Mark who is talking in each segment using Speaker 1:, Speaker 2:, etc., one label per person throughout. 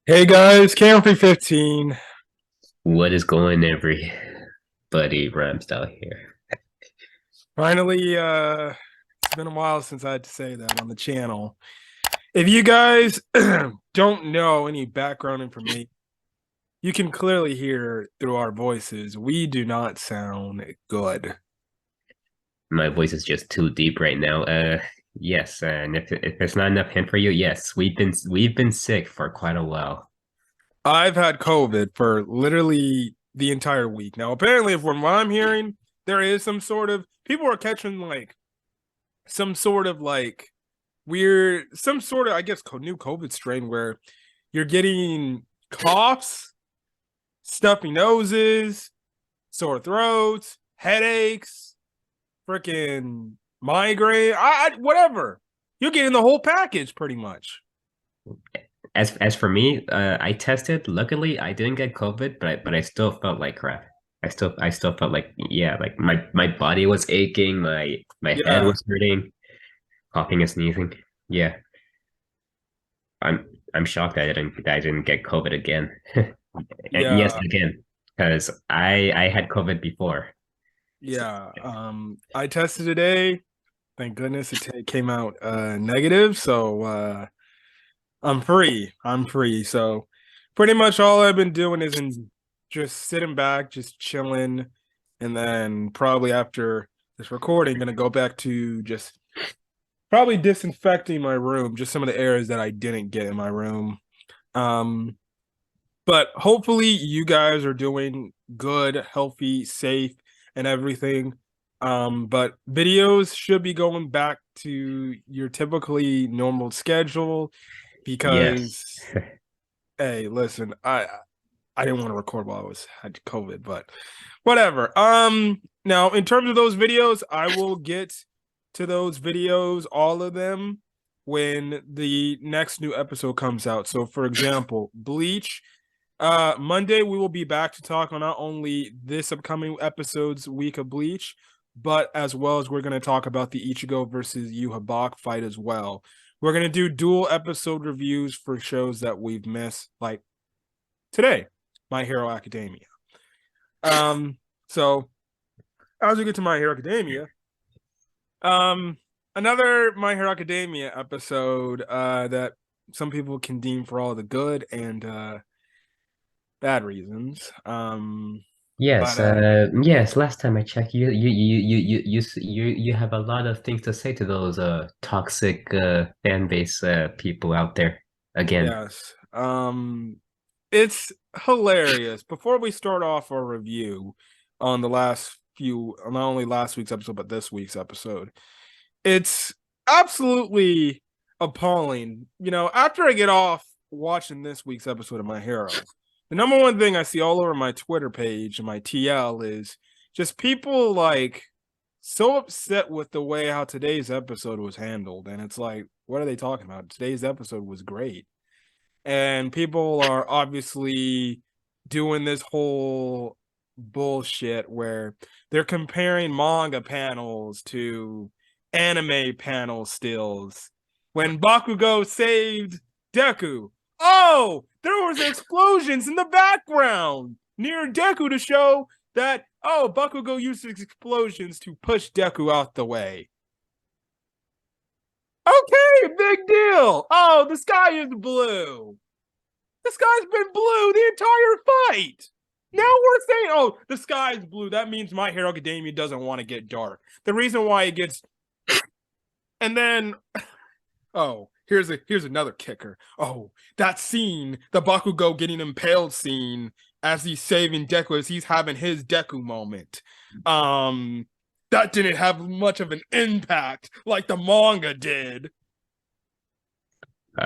Speaker 1: Hey guys, Camp 15.
Speaker 2: What is going, everybody? Ramsdale here.
Speaker 1: Finally, it's been a while since I had to say that on the channel. If you guys don't know any background information, you can clearly hear through our voices, we do not sound good.
Speaker 2: My voice is just too deep right now. Yes, and if it's not enough hint for you, yes, we've been sick for quite a while.
Speaker 1: I've had COVID for literally the entire week. Now, apparently, from what I'm hearing, there is some sort of people are catching like some sort of like weird, some sort of, I guess, new COVID strain where you're getting coughs, stuffy noses, sore throats, headaches, freaking migraine, whatever. You're getting the whole package pretty much.
Speaker 2: As for me, I tested. Luckily, I didn't get COVID, but I still felt like crap. I still felt like, yeah, like my body was aching, my head
Speaker 1: Yeah,
Speaker 2: was hurting, coughing and sneezing. Yeah, I'm shocked that I didn't get COVID again. And yes,
Speaker 1: yeah,
Speaker 2: again, because I had COVID before.
Speaker 1: yeah. I tested today. Thank goodness came out negative. So I'm free. I'm free. So pretty much all I've been doing is just sitting back, just chilling, and then probably after this recording, gonna go back to just probably disinfecting my room, just some of the areas that I didn't get in my room. Um, but hopefully you guys are doing good, healthy, safe, and everything. But videos should be going back to your typically normal schedule
Speaker 2: Yes.
Speaker 1: because hey, listen, I didn't want to record while I had COVID, but whatever. Now in terms of those videos, I will get to those videos, all of them, when the next new episode comes out. So for example, Bleach. Monday we will be back to talk on not only this upcoming episode's week of Bleach, but as well as we're going to talk about the Ichigo versus Yu Habak fight as well. We're going to do dual episode reviews for shows that we've missed, like today, My Hero Academia. Um, so as we get to My Hero Academia, um, another My Hero Academia episode that some people can deem for all the good and bad reasons. But
Speaker 2: Yes. Last time I checked, you have a lot of things to say to those toxic fan base people out there. Again,
Speaker 1: yes, it's hilarious. Before we start off our review on the last few, not only last week's episode but this week's episode, it's absolutely appalling. You know, after I get off watching this week's episode of My Hero, the number one thing I see all over my Twitter page and my TL is just people like so upset with the way how today's episode was handled. And it's like, what are they talking about? Today's episode was great. And people are obviously doing this whole bullshit where they're comparing manga panels to anime panel stills. When Bakugou saved Deku, oh, there was explosions in the background near Deku to show that oh, Bakugou used his explosions to push Deku out the way. Okay, big deal. Oh, the sky is blue. The sky's been blue the entire fight. Now we're saying, oh, the sky's blue. That means My Hero Academia doesn't want to get dark. The reason why it gets, and then, oh, here's another kicker. Oh, that scene, the Bakugou getting impaled scene, as he's saving Deku, as he's having his Deku moment. Um, that didn't have much of an impact like the manga did.
Speaker 2: uh,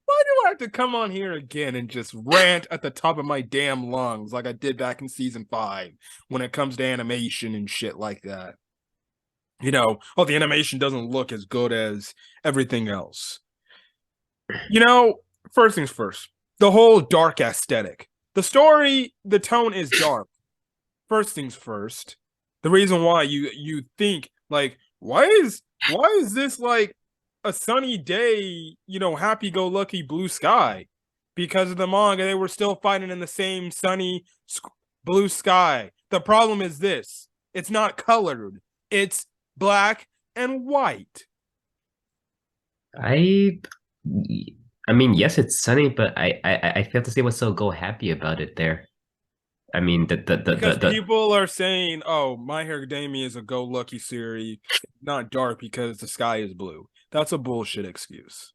Speaker 1: Why do I have to come on here again and just rant at the top of my damn lungs like I did back in season 5 when it comes to animation and shit like that? You know, oh, the animation doesn't look as good as everything else. You know, first things first, the whole dark aesthetic. The story, the tone is dark. First things first, the reason why you think like why is this like a sunny day, happy-go-lucky blue sky. Because of the manga, they were still fighting in the same sunny blue sky. The problem is this: it's not colored. It's black and white.
Speaker 2: I I mean, yes, it's sunny, but I fail to see what's so go happy about it there. I mean,
Speaker 1: Because people are saying, "Oh, My Hero Academia is a go-lucky series, not dark because the sky is blue." That's a bullshit excuse.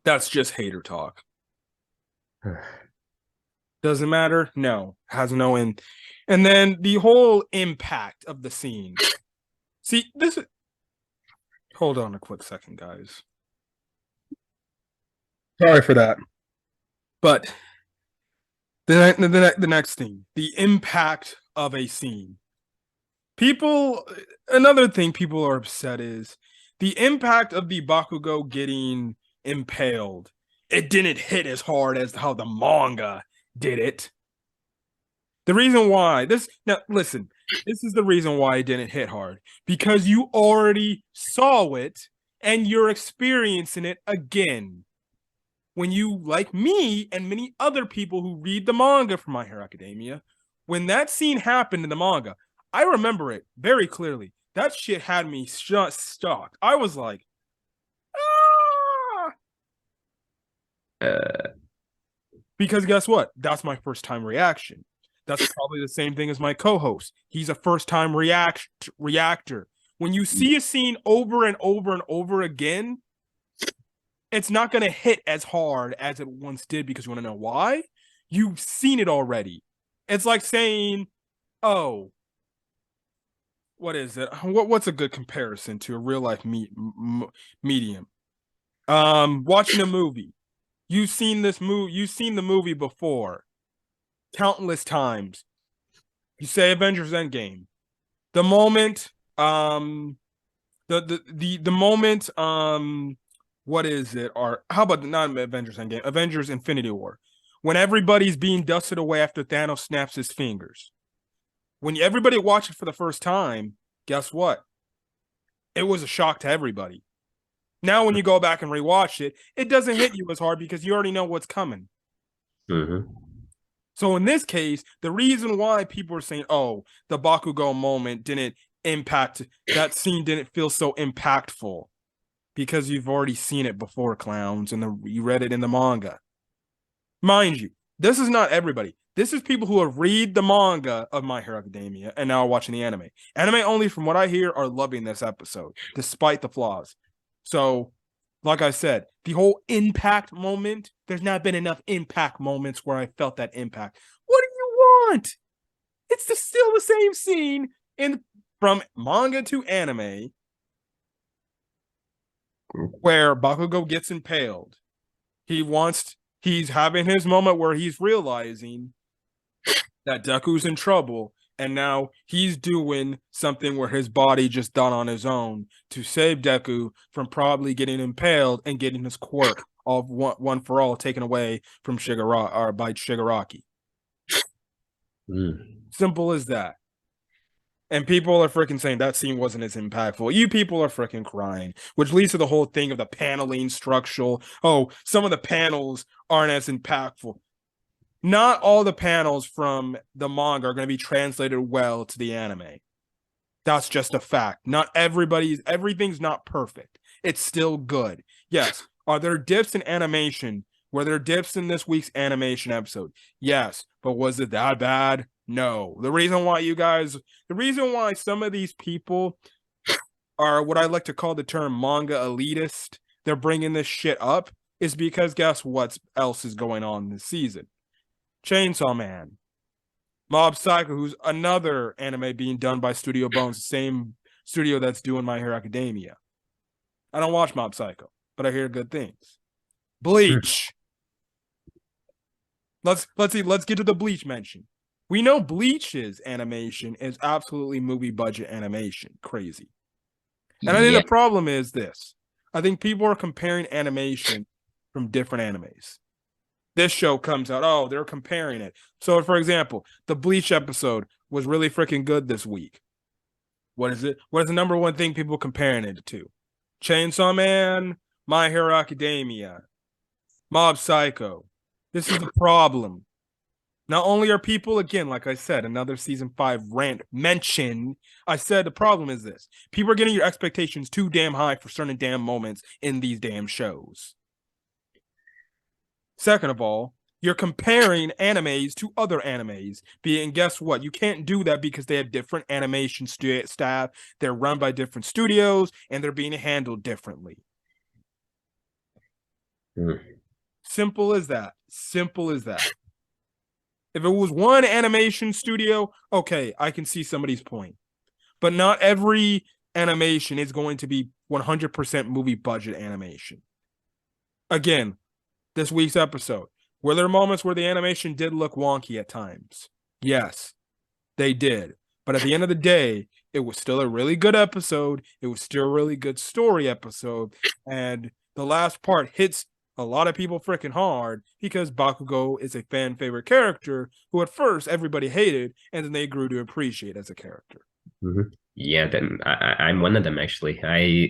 Speaker 1: That's just hater talk. Doesn't matter? No, has no end. And then the whole impact of the scene. See, this is. Hold on a quick second, guys. Sorry for that. But the next thing, the impact of a scene. Another thing people are upset is the impact of the Bakugou getting impaled. It didn't hit as hard as how the manga did it. The reason why this is the reason why it didn't hit hard, because you already saw it and you're experiencing it again. When you, like me and many other people who read the manga for My Hero Academia, when that scene happened in the manga, I remember it very clearly. That shit had me shocked. I was like,
Speaker 2: uh,
Speaker 1: because guess what? That's my first time reaction. That's probably the same thing as my co-host. He's a first time reactor. When you see a scene over and over and over again, it's not going to hit as hard as it once did, because you want to know why? You've seen it already. It's like saying, oh, what is it? What's a good comparison to a real life medium? Watching a movie. You've seen the movie before countless times. You say Avengers Endgame. The moment, the moment, what is it? Or how about not Avengers Endgame? Avengers Infinity War. When everybody's being dusted away after Thanos snaps his fingers. When everybody watched it for the first time, guess what? It was a shock to everybody. Now, when you go back and rewatch it, it doesn't hit you as hard because you already know what's coming.
Speaker 2: mm-hmm.
Speaker 1: So in this case, the reason why people are saying, "Oh, the Bakugou moment didn't impact that scene didn't feel so impactful," because you've already seen it before, clowns, and you read it in the manga. Mind you, this is not everybody. This is people who have read the manga of My Hero Academia and now are watching the anime. Anime only, from what I hear, are loving this episode, despite the flaws. So, like I said, the whole impact moment, there's not been enough impact moments where I felt that impact. What do you want? It's still the same scene from manga to anime where Bakugou gets impaled. He's having his moment where he's realizing that Deku's in trouble, and now he's doing something where his body just done on his own to save Deku from probably getting impaled and getting his quirk of one for all taken away from Shigiraki or by Shigiraki. Simple as that. And people are freaking saying that scene wasn't as impactful. You people are freaking crying, which leads to the whole thing of the paneling structural. Oh, some of the panels aren't as impactful. Not all the panels from the manga are going to be translated well to the anime. That's just a fact. Not everything's not perfect. It's still good. Yes. Are there dips in animation? Were there dips in this week's animation episode? Yes. But was it that bad? No. The reason why some of these people are what I like to call the term manga elitist, they're bringing this shit up, is because guess what else is going on this season? Chainsaw Man, Mob Psycho, who's another anime being done by Studio Bones, the same studio that's doing My Hero Academia. I don't watch Mob Psycho, but I hear good things. Bleach. Let's get to the Bleach mention. We know Bleach's animation is absolutely movie budget animation. Crazy. And I think the problem is this. I think people are comparing animation from different animes. This show comes out, oh, they're comparing it. So, for example, the Bleach episode was really freaking good this week. What is it? What is the number one thing people comparing it to? Chainsaw Man, My Hero Academia, Mob Psycho. This is the problem. Not only are people, again, like I said, another season 5 rant mentioned, I said the problem is this. People are getting your expectations too damn high for certain damn moments in these damn shows. Second of all, you're comparing animes to other animes. And guess what? You can't do that because they have different animation staff. They're run by different studios and they're being handled differently. Simple as that. Simple as that. If it was one animation studio, okay, I can see somebody's point. But not every animation is going to be 100% movie budget animation. Again, this week's episode, were there moments where the animation did look wonky at times? Yes, they did. But at the end of the day, it was still a really good episode. It was still a really good story episode. And the last part hits a lot of people freaking hard because Bakugou is a fan favorite character who at first everybody hated and then they grew to appreciate as a character.
Speaker 2: Mm-hmm. Yeah, then I'm one of them actually. I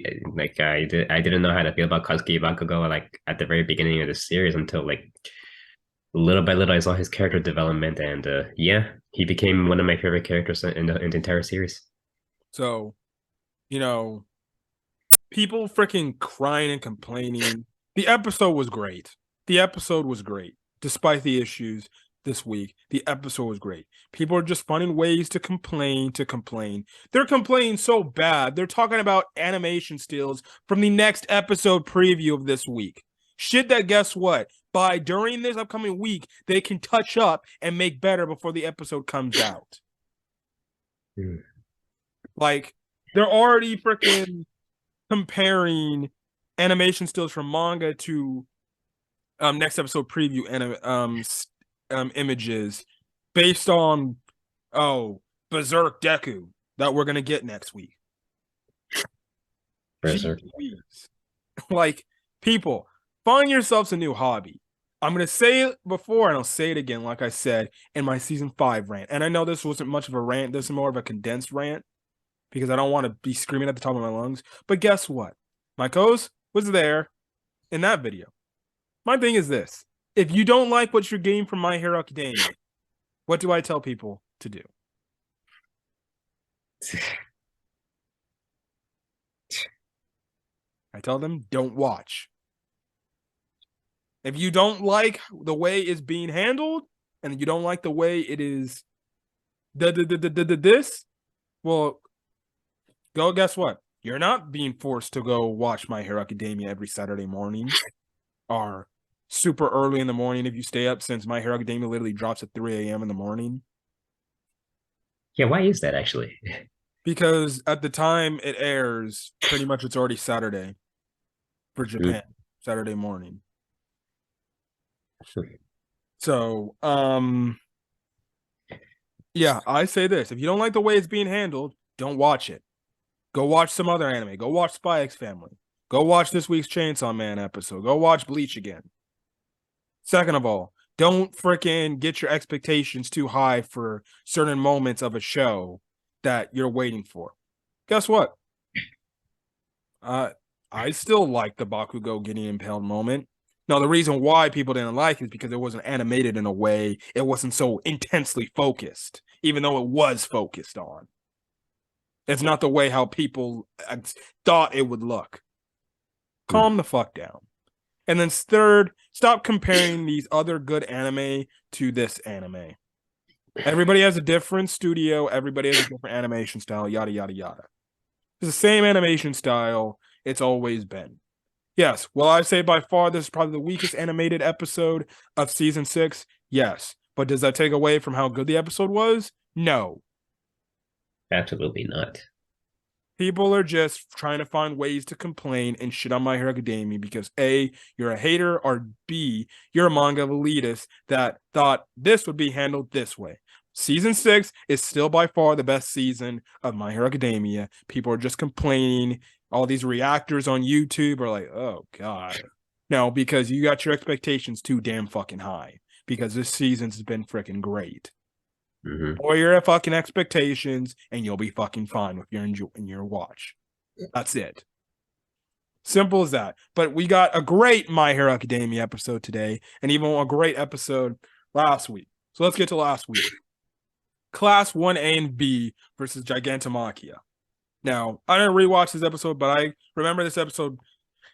Speaker 2: didn't know how to feel about Katsuki Bakugou like at the very beginning of the series until like little by little I saw his character development and yeah, he became one of my favorite characters in the entire series.
Speaker 1: So, you know, people freaking crying and complaining. The episode was great. The episode was great. Despite the issues this week, the episode was great. People are just finding ways to complain, to complain. They're complaining so bad. They're talking about animation stills from the next episode preview of this week. Shit that, guess what? By during this upcoming week, they can touch up and make better before the episode comes out. Like, they're already freaking comparing animation stills from manga to next episode preview images based on Berserk Deku that we're gonna get next week.
Speaker 2: Berserk.
Speaker 1: Like, people, find yourselves a new hobby. I'm gonna say it before and I'll say it again, like I said in my season 5 rant. And I know this wasn't much of a rant, this is more of a condensed rant because I don't want to be screaming at the top of my lungs. But guess what? My co-host was there in that video. My thing is this. If you don't like what you're getting from My Hero Academia, what do I tell people to do? I tell them, don't watch. If you don't like the way it's being handled, and you don't like the way it is this, well, go guess what? You're not being forced to go watch My Hero Academia every Saturday morning or super early in the morning if you stay up, since My Hero Academia literally drops at 3 a.m. in the morning.
Speaker 2: Yeah, why is that actually?
Speaker 1: Because at the time it airs, pretty much it's already Saturday for Japan, Saturday morning. So, yeah, I say this. If you don't like the way it's being handled, don't watch it. Go watch some other anime. Go watch Spy X Family. Go watch this week's Chainsaw Man episode. Go watch Bleach again. Second of all, don't freaking get your expectations too high for certain moments of a show that you're waiting for. Guess what? I still like the Bakugou getting impaled moment. Now, the reason why people didn't like it is because it wasn't animated in a way, it wasn't so intensely focused, even though it was focused on. It's not the way how people thought it would look. Calm the fuck down. And then third, stop comparing these other good anime to this anime. Everybody has a different studio. Everybody has a different animation style, yada, yada, yada. It's the same animation style it's always been. Yes, will I say by far this is probably the weakest animated episode of season 6? Yes. But does that take away from how good the episode was? No.
Speaker 2: Absolutely not.
Speaker 1: People are just trying to find ways to complain and shit on My Hero Academia because A, you're a hater, or B, you're a manga elitist that thought this would be handled this way. Season 6 is still by far the best season of My Hero Academia. People are just complaining. All these reactors on YouTube are like, oh, God. No, because you got your expectations too damn fucking high because this season's been freaking great. Or your fucking expectations and you'll be fucking fine with your watch. That's it. Simple as that. But we got a great My Hero Academia episode today, and even a great episode last week. So let's get to last week. Class 1A and B versus Gigantomachia. Now, I didn't rewatch this episode, but I remember this episode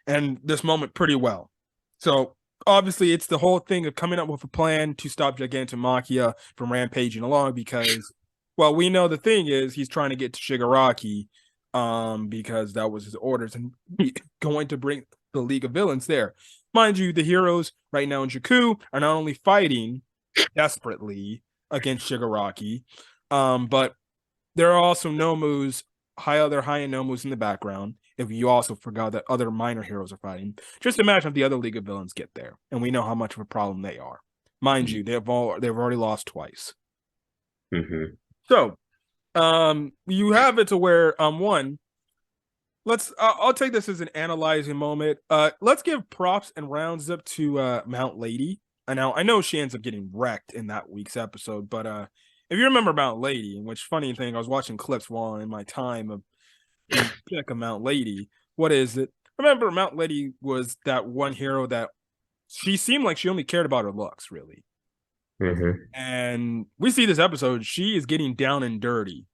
Speaker 1: and this moment pretty well. So obviously, it's the whole thing of coming up with a plan to stop Gigantomachia from rampaging along because, well, we know the thing is he's trying to get to Shigiraki, because that was his orders and going to bring the League of Villains there. Mind you, the heroes right now in Deku are not only fighting desperately against Shigiraki, but there are also Nomus, other high-end Nomus in the background. If you also forgot that other minor heroes are fighting, just imagine if the other League of Villains get there, and we know how much of a problem they are. Mind you, they've already lost twice.
Speaker 2: Mm-hmm.
Speaker 1: So, you have it to where one. I'll take this as an analyzing moment. Let's give props and rounds up to Mount Lady. And now I know she ends up getting wrecked in that week's episode, but if you remember Mount Lady, which funny thing, I was watching clips while in my time of being pick of Mount Lady. What is it? Remember, Mount Lady was that one hero that she seemed like she only cared about her looks, really.
Speaker 2: Mm-hmm.
Speaker 1: And we see this episode, she is getting down and dirty,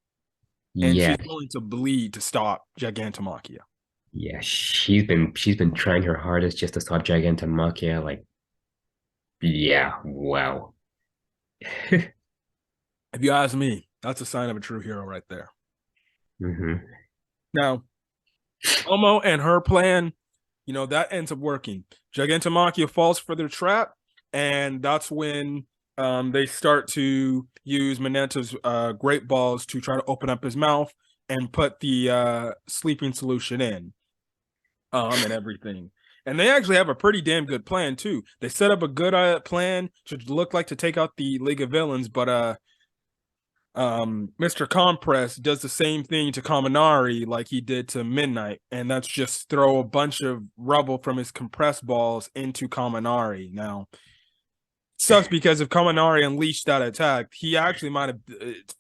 Speaker 1: and
Speaker 2: Yeah,
Speaker 1: she's going to bleed to stop Gigantomachia.
Speaker 2: yeah. She's been trying her hardest just to stop Gigantomachia. Like, yeah, wow.
Speaker 1: If you ask me, that's a sign of a true hero right there.
Speaker 2: Mm-hmm.
Speaker 1: Now, Omo and her plan, that ends up working. Gigantomachia falls for their trap, and that's when they start to use Mineta's great balls to try to open up his mouth and put the sleeping solution in, and everything. And they actually have a pretty damn good plan too. They set up a good plan to look like to take out the League of Villains, but Mr. Compress does the same thing to Kaminari like he did to Midnight, and that's just throw a bunch of rubble from his compressed balls into Kaminari. Now, sucks because if Kaminari unleashed that attack, he actually might have,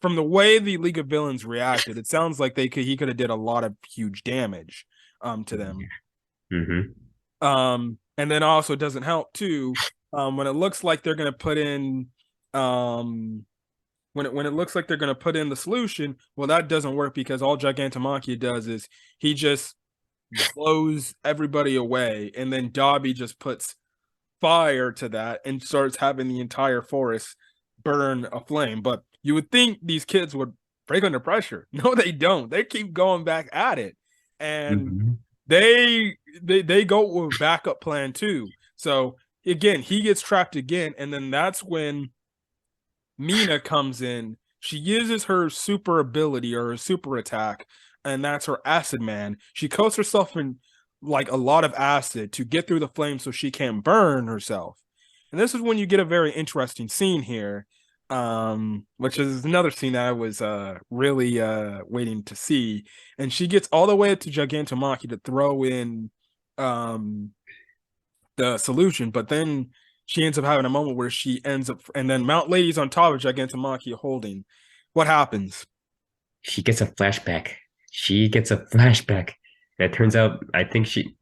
Speaker 1: from the way the League of Villains reacted, it sounds like he could have did a lot of huge damage to them.
Speaker 2: Mm-hmm.
Speaker 1: And then also it doesn't help too, when it looks like they're gonna put in when it looks like they're going to put in the solution, well, that doesn't work because all Gigantomachia does is he just blows everybody away, and then Dobby just puts fire to that and starts having the entire forest burn aflame. But you would think these kids would break under pressure. No, they don't. They keep going back at it, and
Speaker 2: Mm-hmm.
Speaker 1: they go with a backup plan too. So again, he gets trapped again, and then that's when Mina comes in. She uses her super ability or her super attack, and that's her acid man. She coats herself in like a lot of acid to get through the flames so she can't burn herself. And this is when you get a very interesting scene here, which is another scene that I was really waiting to see. And she gets all the way up to Gigantomachia to throw in the solution, but then she ends up having a moment where she ends up, and then Mount Lady's on top of Gigantomachia holding. What happens?
Speaker 2: She gets a flashback. She gets a flashback. And it turns out, I think she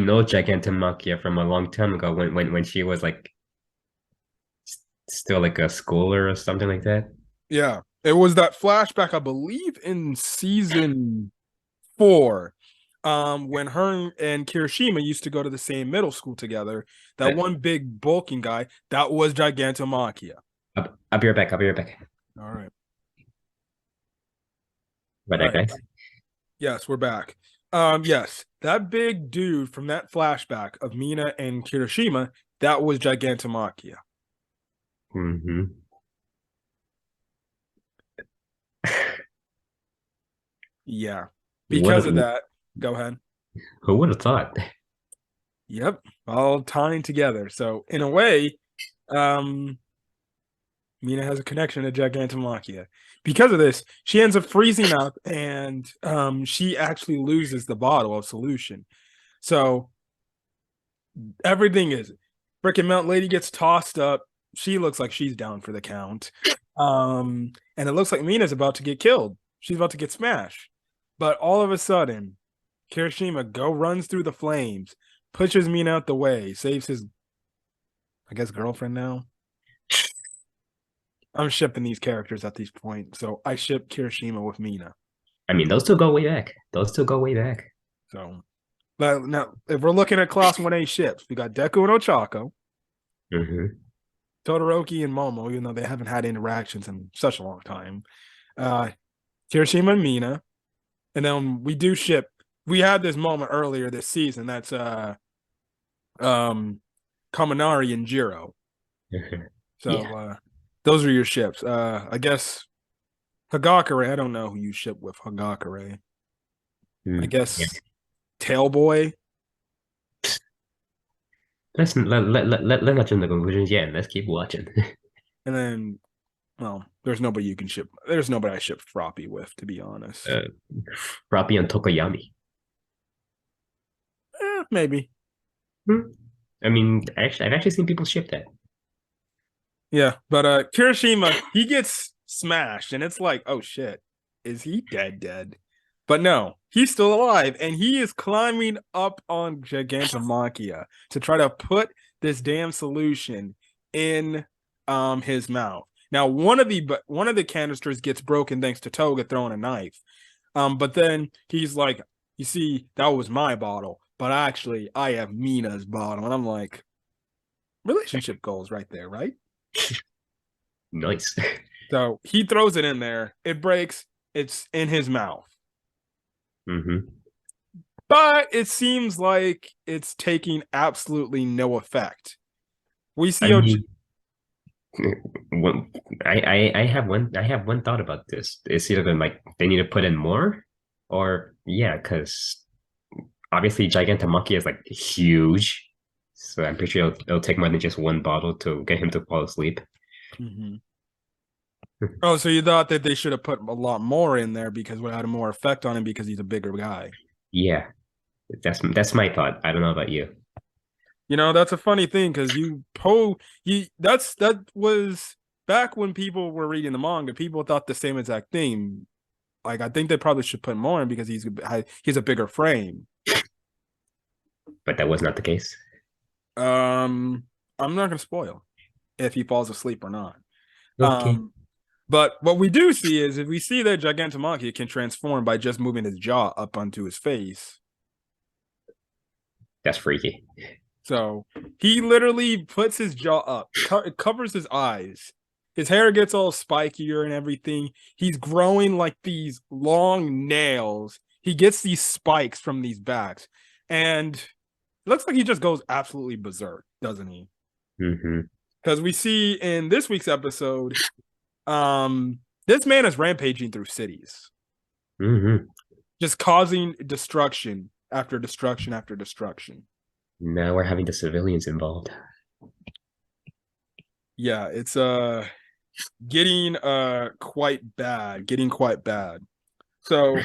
Speaker 2: knows Gigantomachia from a long time ago when she was like still like a schooler or something like that.
Speaker 1: Yeah, it was that flashback, I believe, in season 4, when her and Kirishima used to go to the same middle school together. That one big bulking guy, that was Gigantomachia.
Speaker 2: I'll be right back. I'll be right back.
Speaker 1: All right.
Speaker 2: Right
Speaker 1: All
Speaker 2: back,
Speaker 1: right.
Speaker 2: guys.
Speaker 1: Yes, we're back. Yes, that big dude from that flashback of Mina and Kirishima, that was Gigantomachia.
Speaker 2: Mm-hmm.
Speaker 1: Yeah.
Speaker 2: What
Speaker 1: Because of
Speaker 2: a,
Speaker 1: that, go ahead.
Speaker 2: who would have thought?
Speaker 1: Yep, all tying together. So in a way, Mina has a connection to Gigantomachia. Because of this, she ends up freezing up, and she actually loses the bottle of solution. So everything is freaking Mount Lady gets tossed up. She looks like she's down for the count. And it looks like Mina's about to get killed. She's about to get smashed. But all of a sudden, Kirishima runs through the flames, pushes Mina out the way, saves his, I guess, girlfriend now. I'm shipping these characters at this point, so I ship Kirishima with Mina.
Speaker 2: I mean, those two go way back. Those two go way back.
Speaker 1: So, but now if we're looking at Class 1A ships, we got Deku and Ochako,
Speaker 2: Mm-hmm.
Speaker 1: Todoroki and Momo, even though they haven't had interactions in such a long time. Uh, Kirishima and Mina, and then we do ship. We had this moment earlier this season. That's Kaminari and Jiro. So
Speaker 2: Yeah.
Speaker 1: those are your ships. I guess Hagakure. I don't know who you ship with Hagakure. I
Speaker 2: Yeah.
Speaker 1: guess Tailboy.
Speaker 2: Let's not jump to conclusions yet. Let's keep watching.
Speaker 1: And then, well, there's nobody you can ship. There's nobody I ship Froppy with, to be honest.
Speaker 2: Robbie and Tokoyami.
Speaker 1: Maybe.
Speaker 2: Hmm. I mean, actually, I've actually seen people ship that.
Speaker 1: Yeah, but Kirishima, he gets smashed, and it's like, oh shit, is he dead? But no, he's still alive, and he is climbing up on Gigantomachia to try to put this damn solution in his mouth. Now, one of the canisters gets broken thanks to Toga throwing a knife. But then he's like, you see, that was my bottle, but actually I have Mina's bottle. And I'm like, relationship goals right there, right?
Speaker 2: Nice.
Speaker 1: So he throws it in there, it breaks, it's in his mouth.
Speaker 2: Mm-hmm.
Speaker 1: But it seems like it's taking absolutely no effect. We
Speaker 2: I
Speaker 1: see
Speaker 2: mean, one, I have one thought about this. It's either like they need to put in more, or yeah, because obviously Gigantomachia is like huge, so I'm pretty sure it'll take more than just one bottle to get him to fall asleep.
Speaker 1: Mhm. Oh, so you thought that they should have put a lot more in there because it would have had more effect on him because he's a bigger guy.
Speaker 2: Yeah, that's my thought. I don't know about you.
Speaker 1: You know, that's a funny thing because that was back when people were reading the manga, people thought the same exact thing. Like I think they probably should put more in because he's a bigger frame.
Speaker 2: But that was not the case.
Speaker 1: I'm not gonna spoil if he falls asleep or not.
Speaker 2: Okay,
Speaker 1: But what we do see is if we see that Gigantomachia can transform by just moving his jaw up onto his face.
Speaker 2: that's freaky.
Speaker 1: So he literally puts his jaw up, it covers his eyes. His hair gets all spikier and everything. He's growing like these long nails. He gets these spikes from these backs. And it looks like he just goes absolutely berserk, doesn't he?
Speaker 2: Mm-hmm.
Speaker 1: Because we see in this week's episode, this man is rampaging through cities,
Speaker 2: Mm-hmm.
Speaker 1: just causing destruction after destruction after destruction.
Speaker 2: Now we're having the civilians involved.
Speaker 1: Yeah, it's getting quite bad. So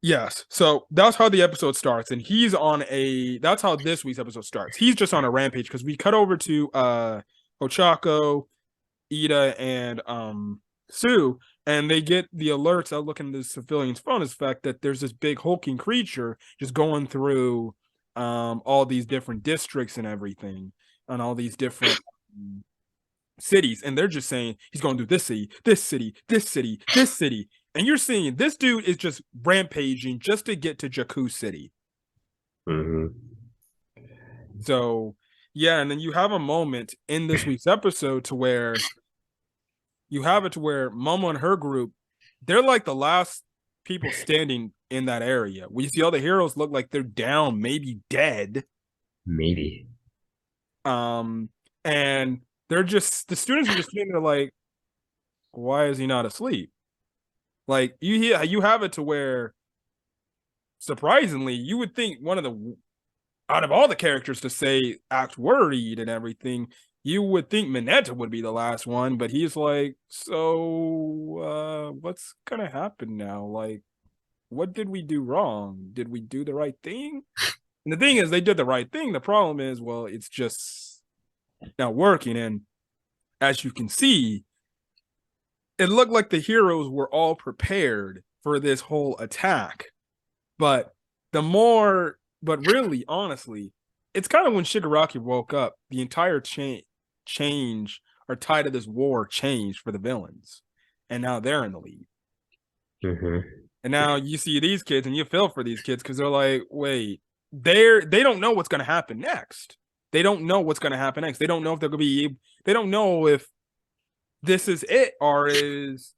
Speaker 1: yes, so that's how the episode starts, and that's how this week's episode starts. He's just on a rampage because we cut over to Ochako, Ida, and Sue, and they get the alerts out looking at the civilians' phone is the fact that there's this big hulking creature just going through all these different districts and everything, and all these different cities, and they're just saying he's going to do this city, this city, this city, this city. And you're seeing this dude is just rampaging just to get to Jakku City.
Speaker 2: Mm-hmm.
Speaker 1: So yeah, and then you have a moment in this week's episode to where Momo and her group, they're like the last people standing in that area. We see all the heroes look like they're down, maybe dead.
Speaker 2: Maybe.
Speaker 1: And they're just the students are just sitting there like, why is he not asleep? Like you have it to where surprisingly, you would think one of the out of all the characters to say act worried and everything, you would think Mineta would be the last one, but he's like, so what's gonna happen now? Like, what did we do wrong? Did we do the right thing? And the thing is, they did the right thing. The problem is, well, it's just not working. And as you can see, it looked like the heroes were all prepared for this whole attack, but the more, but really, honestly, it's kind of when Shigaraki woke up, the entire change or tide of this war changed for the villains, and now they're in the lead.
Speaker 2: Hmm.
Speaker 1: And now you see these kids, and you feel for these kids because they're like, wait, they don't know what's going to happen next. They don't know what's going to happen next. They don't know if they're going to be. They don't know if this is it or is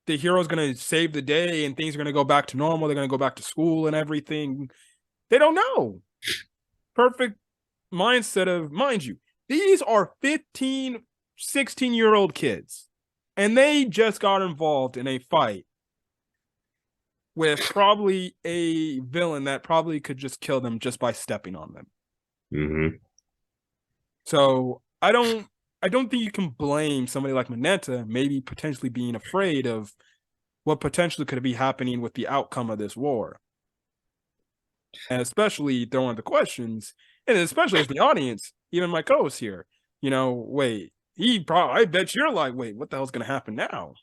Speaker 1: the hero's going to save the day and things are going to go back to normal. They're going to go back to school and everything. They don't know. Perfect mindset of, mind you, these are 15, 16-year-old kids, and they just got involved in a fight with probably a villain that probably could just kill them just by stepping on them.
Speaker 2: Hmm.
Speaker 1: So I don't think you can blame somebody like Mineta maybe potentially being afraid of what potentially could be happening with the outcome of this war. And especially throwing the questions, and especially as the audience, even my co-host here, wait, he probably I bet you're like, wait, what the hell's gonna happen now?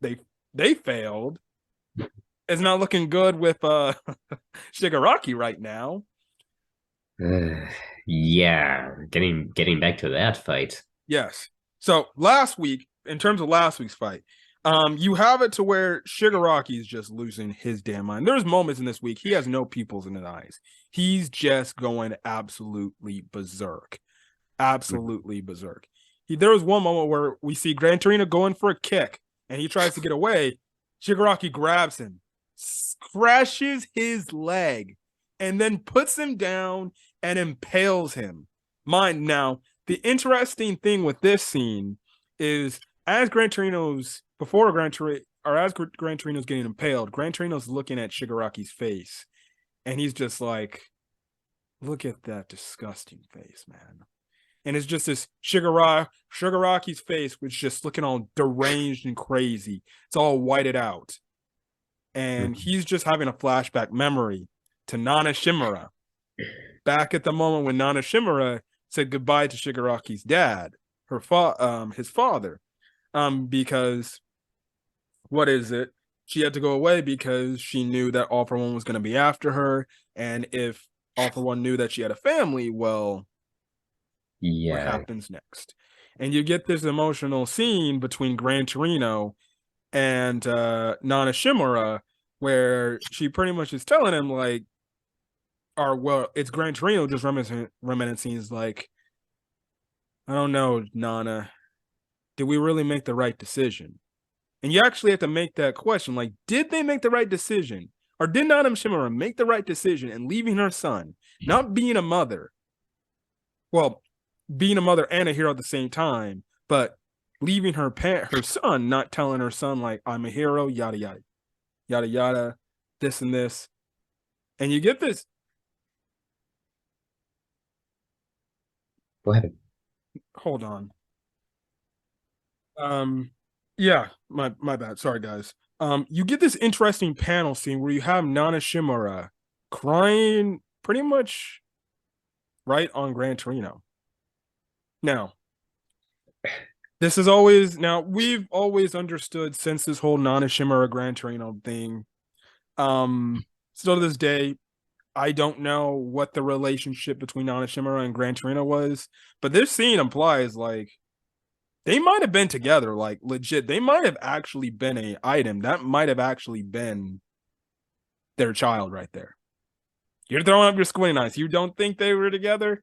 Speaker 1: They they failed. It's not looking good with Shigaraki right now.
Speaker 2: Yeah, getting back to that fight.
Speaker 1: Yes. So last week, in terms of last week's fight, you have it to where Shigaraki is just losing his damn mind. There's moments in this week he has no pupils in his eyes. He's just going absolutely berserk, absolutely berserk. There was one moment where we see Gran Torino going for a kick, and he tries to get away. Shigaraki grabs him, crashes his leg, and then puts him down and impales him. Mind now, the interesting thing with this scene is as Gran Torino's before Gran Torino or as Gran Torino's getting impaled, Gran Torino's looking at Shigaraki's face, and he's just like, "Look at that disgusting face, man." And it's just this Shigaraki's face, which just looking all deranged and crazy. It's all whited out, and
Speaker 2: Mhm.
Speaker 1: he's just having a flashback memory to Nana Shimura back at the moment when Nana Shimura said goodbye to Shigaraki's dad, his father, because what is it? She had to go away because she knew that All for One was going to be after her, and if All for One knew that she had a family, well, what
Speaker 2: Yeah,
Speaker 1: happens next? And you get this emotional scene between Gran Torino and Nana Shimura, where she pretty much is telling him like, or well, it's Gran Torino just reminiscing, like, I don't know, Nana, did we really make the right decision? And you actually have to make that question, like, did they make the right decision? Or did Nana Shimura make the right decision in leaving her son, not being a mother? Well, being a mother and a hero at the same time, but leaving her son, not telling her son, like, I'm a hero, yada yada, yada yada, this and this. And you get this,
Speaker 2: go ahead.
Speaker 1: hold on. Um, yeah, my bad. Sorry, guys. You get this interesting panel scene where you have Nana Shimura crying pretty much right on Gran Torino. Now, this is always now we've always understood since this whole Nana Shimura Gran Torino thing. Still to this day, I don't know what the relationship between Nana Shimura and Gran Torino was, but this scene implies like they might have been together, like legit. They might have actually been a item. That might have actually been their child right there. You're throwing up your squinty eyes. You don't think they were together?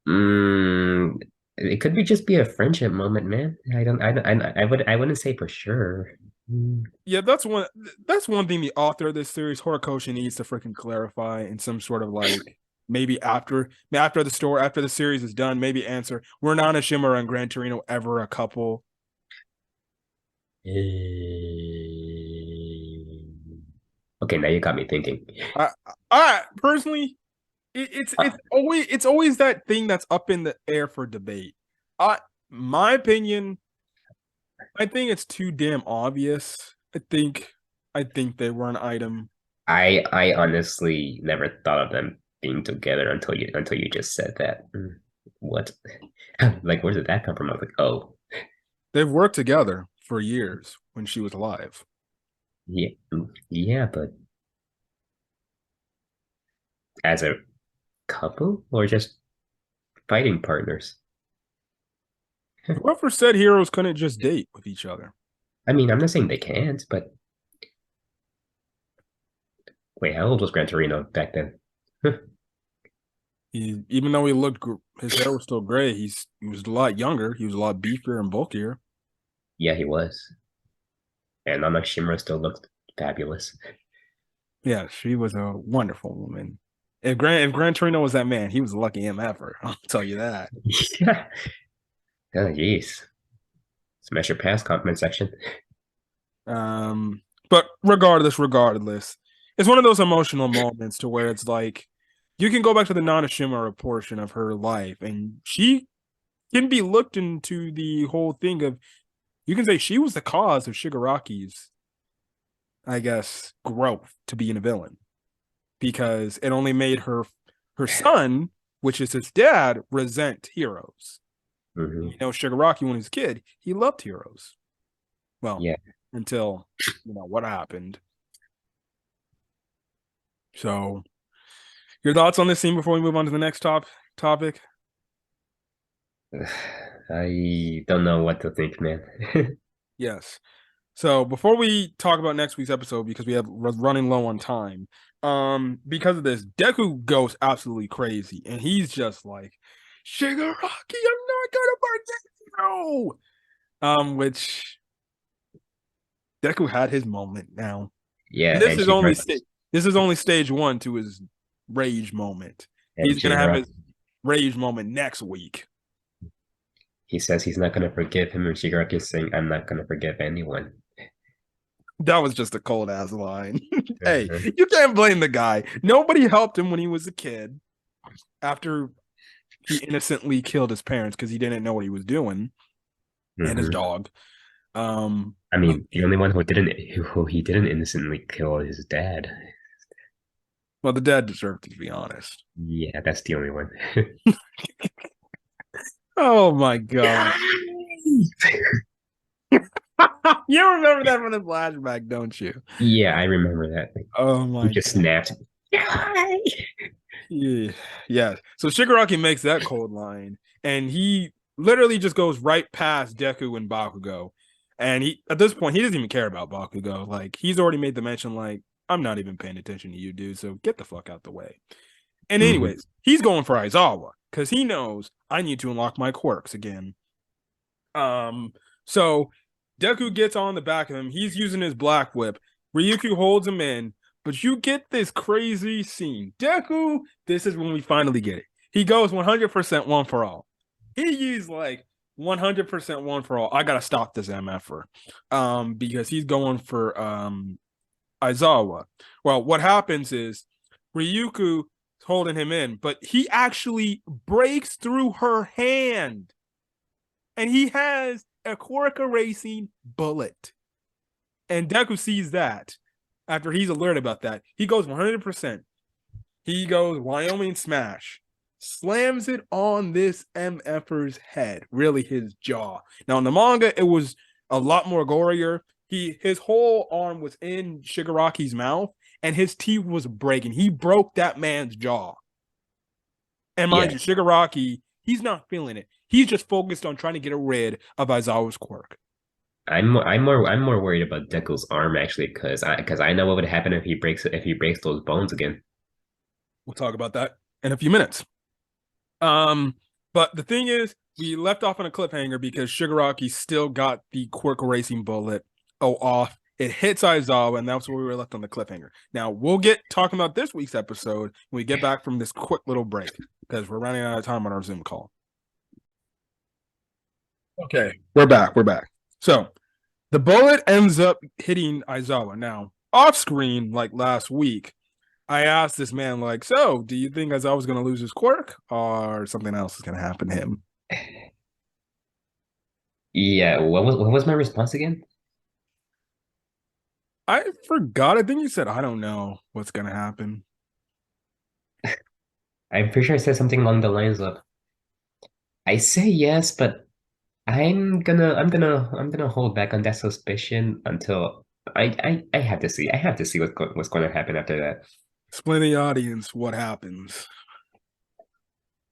Speaker 2: Mm, it could be just be a friendship moment, man. I wouldn't say for sure. Mm.
Speaker 1: Yeah, that's one thing the author of this series, Horikoshi, needs to freaking clarify in some sort of like maybe after the series is done, maybe answer were Nana Shimura and Gran Torino ever a couple?
Speaker 2: Okay, now you got me thinking.
Speaker 1: I personally it's always that thing that's up in the air for debate. I My opinion, I think it's too damn obvious. I think they were an item.
Speaker 2: I honestly never thought of them being together until you just said that. Mm. What? Like, where did that come from? I was like, oh,
Speaker 1: They've worked together for years when she was alive.
Speaker 2: yeah, yeah, but as a couple or just fighting partners?
Speaker 1: Whoever said heroes couldn't just date with each other?
Speaker 2: I mean, I'm not saying they can't, but wait, how old was Gran Torino back then?
Speaker 1: Even though he looked, his hair was still gray. He was a lot younger. He was a lot beefier and bulkier.
Speaker 2: Yeah, he was. And Nana Shimura still looked fabulous.
Speaker 1: Yeah, she was a wonderful woman. If Gran Torino was that man, he was the lucky MFer. I'll tell you that.
Speaker 2: Yeah. Oh, jeez. Smash your pass comment section.
Speaker 1: But regardless, it's one of those emotional moments to where it's like you can go back to the Nana Shimura portion of her life, and she can be looked into the whole thing of you can say she was the cause of Shigaraki's, I guess, growth to being a villain because it only made her son, which is his dad, resent heroes.
Speaker 2: Hmm.
Speaker 1: You know, Shigaraki when he was a kid, he loved heroes. Well,
Speaker 2: Yeah.
Speaker 1: until what happened. So, your thoughts on this scene before we move on to the next topic?
Speaker 2: I don't know what to think, man.
Speaker 1: Yes. So before we talk about next week's episode, because we're running low on time, because of this, Deku goes absolutely crazy, and he's just like, Shigaraki, I'm not gonna forget you. Which Deku had his moment now,
Speaker 2: Yeah,
Speaker 1: and
Speaker 2: and
Speaker 1: this is only stage one to his rage moment.
Speaker 2: and
Speaker 1: He's gonna have his
Speaker 2: Shigiraki,
Speaker 1: rage moment next week.
Speaker 2: he says he's not gonna forgive him, and Shigaraki is saying, "I'm not gonna forgive anyone."
Speaker 1: That was just a cold ass line. Hey,
Speaker 2: Uh-huh.
Speaker 1: you can't blame the guy. Nobody helped him when he was a kid after he innocently killed his parents because he didn't know what he was doing and his
Speaker 2: Hmm.
Speaker 1: dog. Um,
Speaker 2: I mean, the only one who he didn't innocently kill is his dad.
Speaker 1: well, the dad deserved it, to be honest.
Speaker 2: Yeah, that's the only one.
Speaker 1: Oh my god. You remember that from the flashback, don't you?
Speaker 2: Yeah, I remember that. Like,
Speaker 1: Oh
Speaker 2: he
Speaker 1: my
Speaker 2: just
Speaker 1: god.
Speaker 2: snapped.
Speaker 1: Yeah. Yeah. So Shigaraki makes that cold line and he literally just goes right past Deku and Bakugou. And he at this point he doesn't even care about Bakugou. Like he's already made the mention like I'm not even paying attention to you, dude. So get the fuck out the way. And
Speaker 2: Hmm.
Speaker 1: anyways, he's going for Aizawa because he knows I need to unlock my quirks again. Um, so Deku gets on the back of him. He's using his black whip. Ryukyu holds him in, but you get this crazy scene. Deku, this is when we finally get it. He goes 100% one for all. He used like 100% one for all. I gotta stop this MFer. Because he's going for Aizawa. Well, what happens is Ryuku holding him in, but he actually breaks through her hand and he has a quirk erasing bullet. And Deku sees that after he's alerted about that. He goes 100%. He goes Wyoming smash, slams it on this MFer's head, really his jaw. Now in the manga, it was a lot more gorier. His whole arm was in Shigaraki's mouth, and his teeth was breaking. He broke that man's jaw. And mind
Speaker 2: Yeah,
Speaker 1: you, Shigaraki, he's not feeling it. He's just focused on trying to get rid of Aizawa's quirk.
Speaker 2: I'm more worried about Deku's arm actually, because I know what would happen if he breaks those bones again.
Speaker 1: We'll talk about that in a few minutes. Um, but the thing is, we left off on a cliffhanger because Shigaraki still got the quirk erasing bullet off. It hits Aizawa, and that's where we were left on the cliffhanger. Now we'll get talking about this week's episode when we get back from this quick little break because we're running out of time on our Zoom call. Okay, we're back. We're back. So the bullet ends up hitting Aizawa. Now, off screen, like last week, I asked this man, like, so do you think Aizawa's going to lose his quirk or something else is going to happen to him?
Speaker 2: Yeah, what was my response again?
Speaker 1: I forgot. I think you said, I don't know what's going to happen.
Speaker 2: I'm pretty sure I said something along the lines of, I say yes, but I'm gonna hold back on that suspicion until I have to see what's going to happen after that.
Speaker 1: Explain to the audience what happens.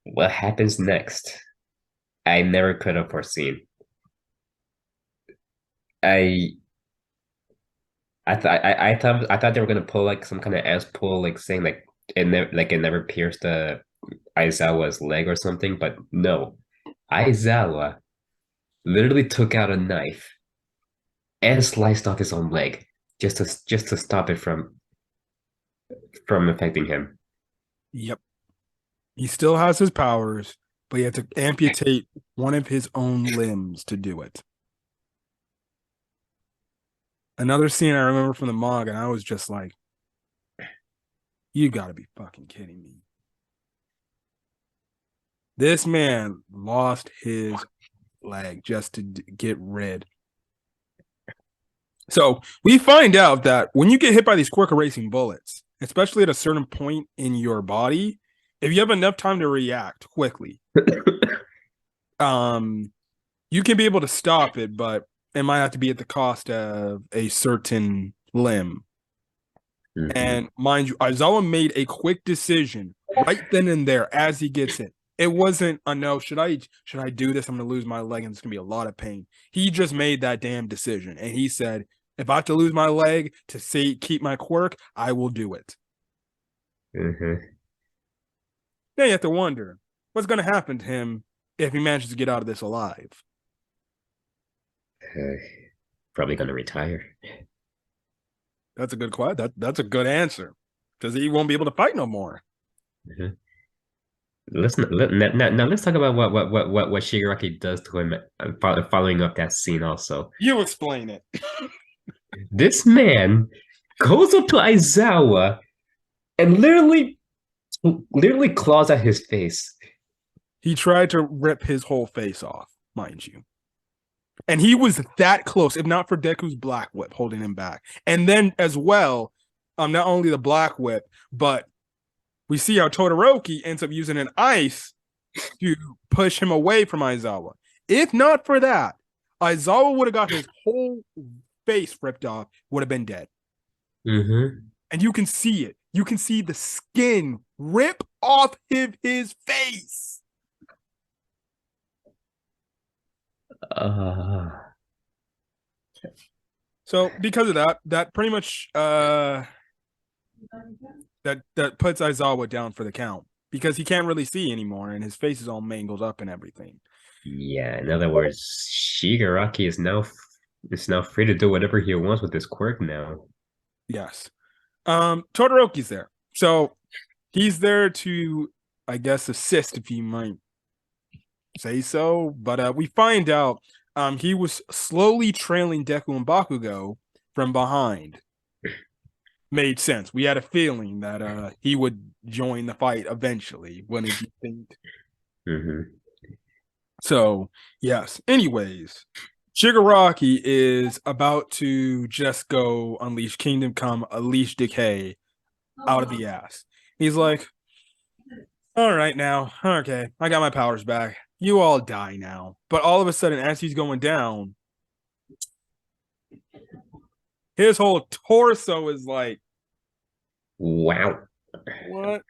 Speaker 2: What happens next? I never could have foreseen. I I thought they were gonna pull like some kind of ass pull, like saying it never pierced the Aizawa's leg or something, but no. Aizawa literally took out a knife and sliced off his own leg just to stop it from affecting him.
Speaker 1: Yep. He still has his powers, but he had to amputate one of his own limbs to do it. Another scene I remember from the manga, and I was just like, you gotta be fucking kidding me. This man lost his leg just to get rid. So we find out that when you get hit by these quick erasing bullets, especially at a certain point in your body, if you have enough time to react quickly, um, you can be able to stop it, but it might have to be at the cost of a certain limb.
Speaker 2: Mm-hmm.
Speaker 1: And mind you, Aizawa made a quick decision right then and there as he gets it. It wasn't a no, should I do this? I'm gonna lose my leg and it's gonna be a lot of pain. He just made that damn decision. And he said, if I have to lose my leg to see keep my quirk, I will do it.
Speaker 2: Mm-hmm.
Speaker 1: Then you have to wonder what's gonna happen to him if he manages to get out of this alive.
Speaker 2: Uh, Probably gonna retire.
Speaker 1: That's a good question. That's a good answer. Because he won't be able to fight no more.
Speaker 2: Mm-hmm. Now let's talk about what Shigaraki does to him following up that scene also.
Speaker 1: You explain it.
Speaker 2: This man goes up to Aizawa and literally claws at his face.
Speaker 1: He tried to rip his whole face off, mind you. And he was that close, if not for Deku's Black Whip holding him back. And then as well, not only the Black Whip, but we see how Todoroki ends up using an ice to push him away from Aizawa. If not for that, Aizawa would have got his whole face ripped off, would have been dead.
Speaker 2: Mm-hmm.
Speaker 1: And you can see it. You can see the skin rip off his face. So because of that, that pretty much that puts Aizawa down for the count because he can't really see anymore and his face is all mangled up and everything.
Speaker 2: Yeah, in other words, Shigaraki is now free to do whatever he wants with his quirk now.
Speaker 1: Yes. Todoroki's there. So he's there to, I guess, assist if you might say so. But we find out he was slowly trailing Deku and Bakugou from behind. Made sense. We had a feeling that he would join the fight eventually, wouldn't you think?
Speaker 2: Mm-hmm.
Speaker 1: So, yes. Anyways, Shigaraki is about to just go unleash Kingdom Come, unleash Decay out of the ass. He's like, all right, now, okay, I got my powers back. You all die now. But all of a sudden, as he's going down, his whole torso is like,
Speaker 2: Wow.
Speaker 1: what?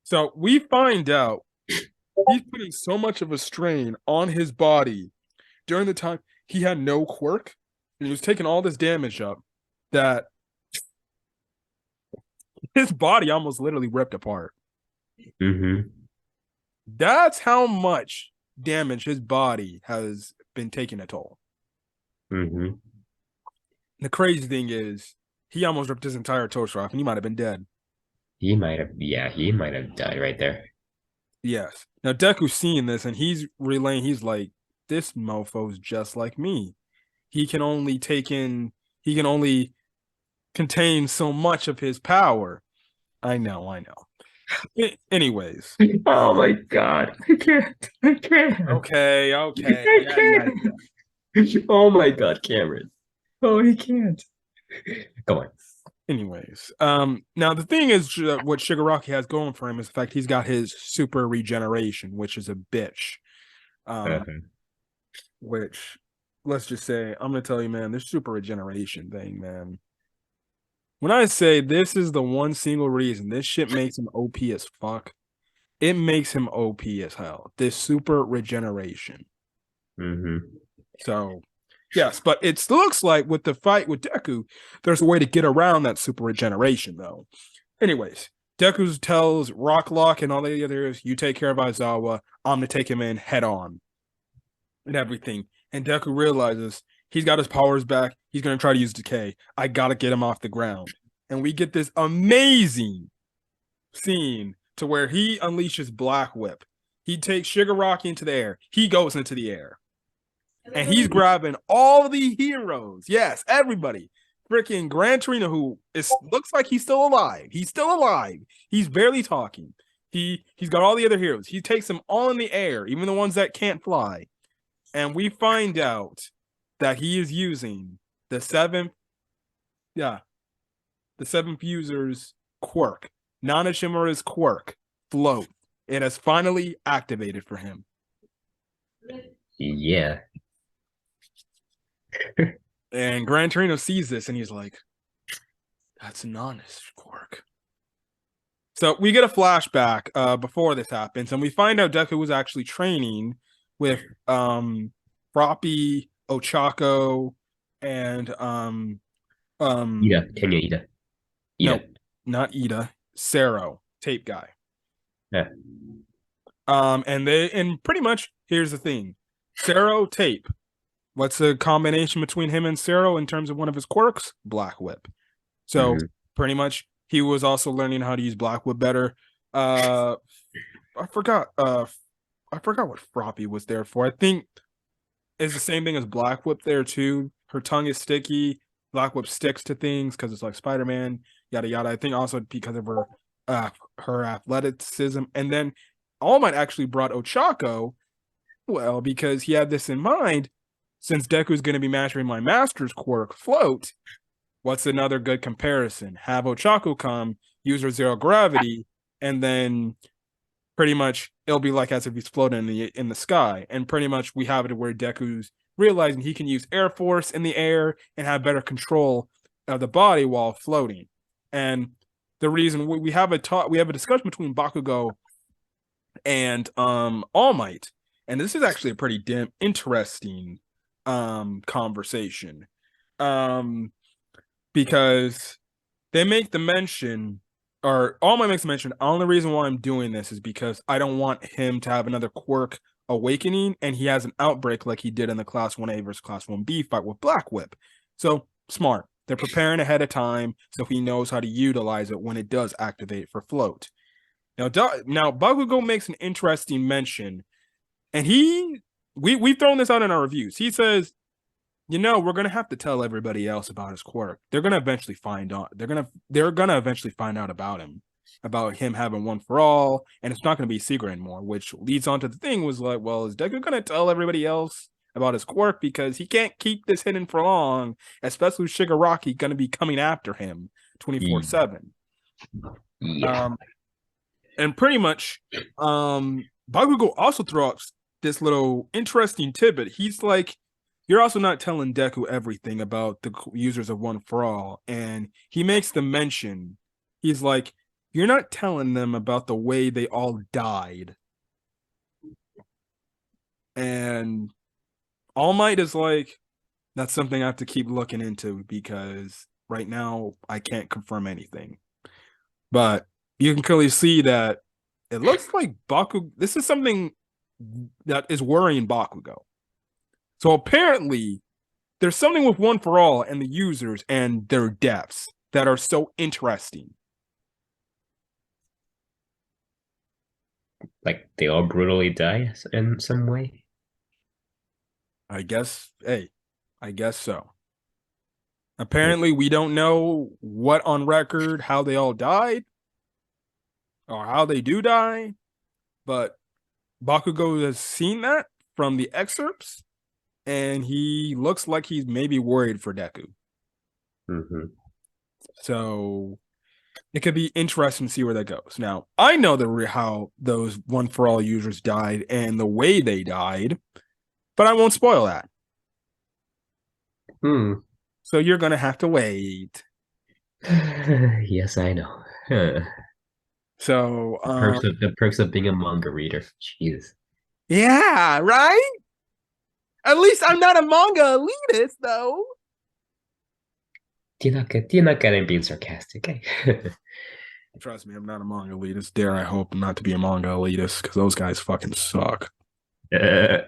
Speaker 1: So we find out he's putting so much of a strain on his body during the time he had no quirk and he was taking all this damage up that his body almost literally ripped apart.
Speaker 2: Mm-hmm.
Speaker 1: That's how much damage his body has been taking a toll.
Speaker 2: Mm-hmm.
Speaker 1: The crazy thing is, he almost ripped his entire torso off and he might have been dead.
Speaker 2: He might have died right there.
Speaker 1: Yes. Now, Deku's seeing this and he's relaying, he's like, this mofo's just like me. He can only contain so much of his power. I know. Anyways.
Speaker 2: Oh my God. I can't.
Speaker 1: Okay.
Speaker 2: I can't. Oh my God, Cameron. Oh, he can't. Go on.
Speaker 1: Anyways, now the thing is, what Shigaraki has going for him is the fact he's got his super regeneration, which is a bitch.
Speaker 2: Uh-huh.
Speaker 1: Which, let's just say, I'm gonna tell you, man, this super regeneration thing, man. When I say this is the one single reason this shit makes him OP as fuck, it makes him OP as hell. This super regeneration.
Speaker 2: Mm-hmm.
Speaker 1: So, yes, but it looks like with the fight with Deku, there's a way to get around that super regeneration, though. Anyways, Deku tells Rocklock and all the others, you take care of Aizawa. I'm going to take him in head on and everything. And Deku realizes he's got his powers back. He's going to try to use Decay. I got to get him off the ground. And we get this amazing scene to where he unleashes Black Whip. He takes Shigaraki into the air. He goes into the air. And he's grabbing all the heroes. Yes, everybody. Freaking Gran Torino, who looks like he's still alive. He's still alive. He's barely talking. He's got all the other heroes. He takes them all in the air, even the ones that can't fly. And we find out that he is using the seventh user's quirk. Nana Shimura's quirk, Float. It has finally activated for him.
Speaker 2: Yeah.
Speaker 1: And Gran Torino sees this and he's like, that's Nana's quirk. So we get a flashback before this happens, and we find out Deku was actually training with Froppy, Ochako, and
Speaker 2: Ida, Tenya Ida.
Speaker 1: No, not Ida, Sero, tape guy.
Speaker 2: Yeah.
Speaker 1: And pretty much here's the thing. Sero tape. What's the combination between him and Sero in terms of one of his quirks? Black Whip. So pretty much he was also learning how to use Black Whip better. I forgot what Froppy was there for. I think it's the same thing as Black Whip there too. Her tongue is sticky. Black Whip sticks to things because it's like Spider-Man, yada yada. I think also because of her athleticism. And then All Might actually brought Ochako, well, because he had this in mind. Since Deku's going to be mastering my master's quirk, Float, what's another good comparison? Have Ochako come, use her zero gravity, and then pretty much it'll be like as if he's floating in the sky. And pretty much we have it where Deku's realizing he can use Air Force in the air and have better control of the body while floating. And the reason we have a discussion between Bakugou and All Might, and this is actually a pretty interesting conversation, because they make the mention, or All Might makes the mention, the only reason why I'm doing this is because I don't want him to have another quirk awakening and he has an outbreak like he did in the Class 1A versus Class 1B fight with Black Whip. So smart. They're preparing ahead of time so he knows how to utilize it when it does activate for Float. Now Bakugou makes an interesting mention, and we've thrown this out in our reviews. He says, we're gonna have to tell everybody else about his quirk. They're gonna eventually find out. They're gonna eventually find out about him having one for all, and it's not gonna be a secret anymore. Which leads on to the thing was like, well, is Deku gonna tell everybody else about his quirk because he can't keep this hidden for long, especially with Shigaraki gonna be coming after him 24/7.
Speaker 2: Yeah.
Speaker 1: And pretty much, Bakugou also throws out this little interesting tidbit. He's like, you're also not telling Deku everything about the users of One for All. And he makes the mention, he's like, you're not telling them about the way they all died. And All Might is like, that's something I have to keep looking into because right now I can't confirm anything. But you can clearly see that it looks like this is something that is worrying Bakugou. So apparently, there's something with One for All and the users and their deaths that are so interesting.
Speaker 2: Like they all brutally die in some way?
Speaker 1: I guess so. Apparently, we don't know what on record, how they all died, or how they do die, but Bakugou has seen that from the excerpts, and he looks like he's maybe worried for Deku. So it could be interesting to see where that goes. Now, I know how those One for All users died and the way they died, but I won't spoil that. So you're going to have to wait.
Speaker 2: Yes, I know. Huh.
Speaker 1: So,
Speaker 2: The perks of being a manga reader. Jeez.
Speaker 1: yeah, right? At least I'm not a manga elitist, though.
Speaker 2: You're not getting being sarcastic, eh?
Speaker 1: Trust me, I'm not a manga elitist. Dare I hope not to be a manga elitist because those guys fucking suck.
Speaker 2: Uh,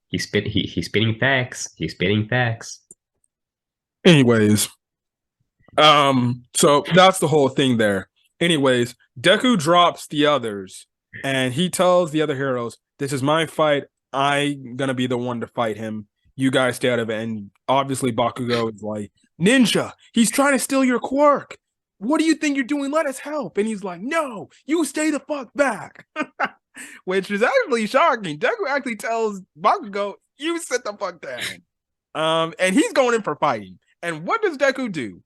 Speaker 2: he's spitting facts. He's spitting facts.
Speaker 1: Anyways, so that's the whole thing there. Anyways, Deku drops the others and he tells the other heroes, "This is my fight. I'm gonna be the one to fight him. You guys stay out of it." And obviously, Bakugou is like, "Ninja, he's trying to steal your quirk. What do you think you're doing? Let us help." And he's like, "No, you stay the fuck back." Which is actually shocking. Deku actually tells Bakugou, "You sit the fuck down." And he's going in for fighting. And what does Deku do?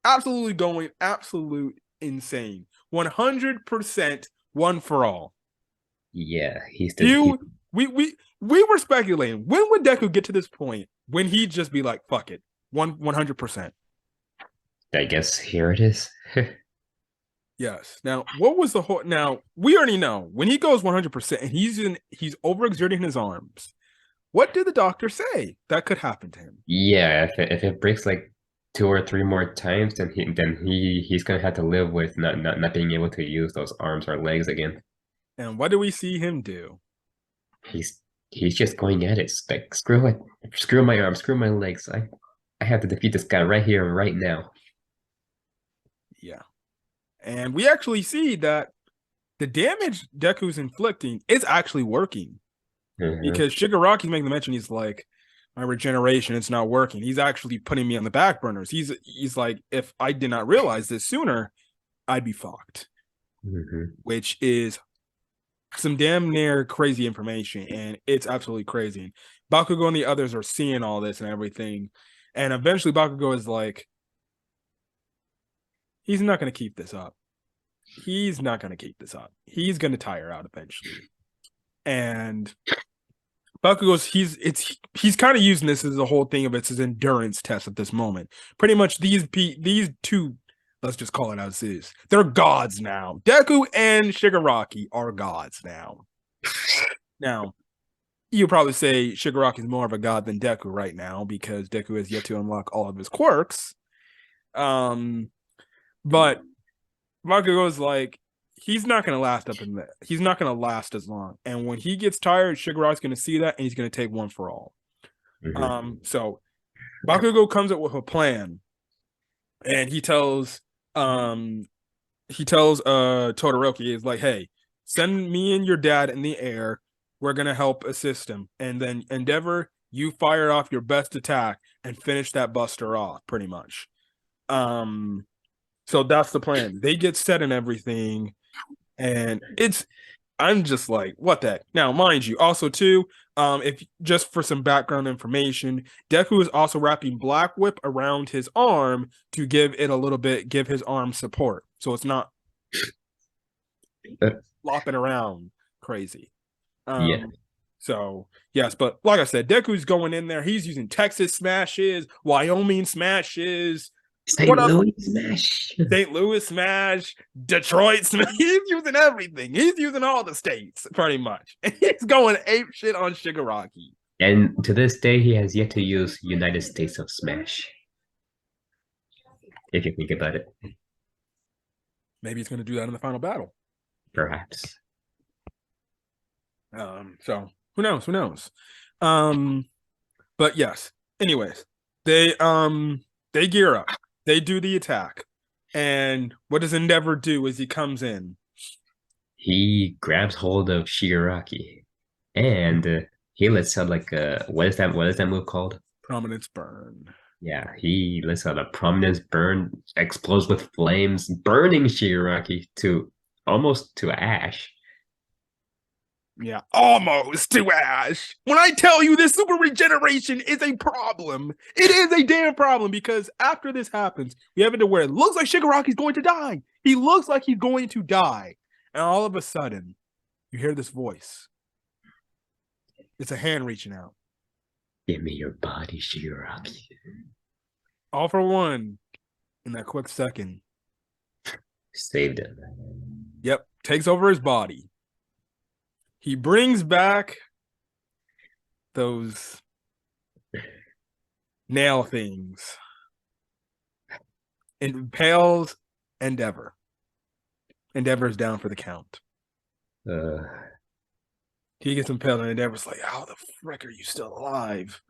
Speaker 1: Absolutely going absolute insane. 100% one for all.
Speaker 2: Yeah, he's the he.
Speaker 1: You we were speculating. When would Deku get to this point when he'd just be like, fuck it. 100%.
Speaker 2: I guess here it is.
Speaker 1: Yes. Now, what was the whole now we already know when he goes 100% and he's overexerting his arms. What did the doctor say that could happen to him?
Speaker 2: Yeah, if it breaks like two or three more times, then he's gonna have to live with not being able to use those arms or legs again.
Speaker 1: And what do we see him do?
Speaker 2: He's he's just going at it. Like screw it, screw my arms, screw my legs. I have to defeat this guy right here and right now.
Speaker 1: Yeah. And we actually see that the damage Deku's inflicting is actually working
Speaker 2: Hmm.
Speaker 1: because Shigaraki's making the mention. He's like, my regeneration, it's not working. He's actually putting me on the back burners. He's like, if I did not realize this sooner, I'd be fucked.
Speaker 2: Hmm.
Speaker 1: Which is some damn near crazy information, and it's absolutely crazy. Bakugou and the others are seeing all this and everything, and eventually Bakugou is like, he's not going to keep this up. He's not going to keep this up. He's going to tire out eventually. And Bakugou's he's kind of using this as a whole thing of it's his endurance test at this moment. Pretty much these two, let's just call it as is. They're gods now. Deku and Shigaraki are gods now. Now, you probably say Shigaraki is more of a god than Deku right now because Deku has yet to unlock all of his quirks. But Bakugou's like, he's not going to last up in there. He's not going to last as long. And when he gets tired, Shigaraki's going to see that and he's going to take one for all.
Speaker 2: Hmm.
Speaker 1: So Bakugou comes up with a plan and um he tells Todoroki is like, hey, send me and your dad in the air. We're gonna help assist him. And then Endeavor, you fire off your best attack and finish that buster off, pretty much. Um so that's the plan. They get set and everything, and I'm just like, what that? Now, mind you, also too, if just for some background information, Deku is also wrapping Black Whip around his arm to give it a little bit, give his arm support, so it's not
Speaker 2: Uh,
Speaker 1: flopping around crazy.
Speaker 2: yeah,
Speaker 1: Um, so yes, but like I said, Deku's going in there. He's using Texas smashes, Wyoming smashes. What
Speaker 2: St.
Speaker 1: else?
Speaker 2: Louis smash.
Speaker 1: St. Louis smash, Detroit smash. He's using everything. He's using all the states pretty much. And he's going ape shit on Shigaraki.
Speaker 2: And to this day, he has yet to use United States of Smash. If you think about it,
Speaker 1: Maybe he's going to do that in the final battle.
Speaker 2: perhaps.
Speaker 1: So who knows? Who knows? Um, but yes. Anyways, they gear up. They do the attack. And what does Endeavor do as he comes in?
Speaker 2: He grabs hold of Shigaraki, and he lets out like a what is that move called?
Speaker 1: Prominence burn.
Speaker 2: Yeah, he lets out a prominence burn, explodes with flames, burning Shigaraki to almost to ash.
Speaker 1: Yeah, almost to Ash. When I tell you this super regeneration is a problem, it is a damn problem because after this happens, we have it to where it looks like Shigaraki's going to die. He looks like he's going to die. And all of a sudden, you hear this voice. It's a hand reaching out.
Speaker 2: Give me your body, Shigaraki.
Speaker 1: All for one. in that quick second.
Speaker 2: Saved it.
Speaker 1: Yep, takes over his body. He brings back those nail things. Impales Endeavor. Endeavor's down for the count.
Speaker 2: Uh,
Speaker 1: He gets impaled, and Endeavor's like, "How the frick are you still alive?"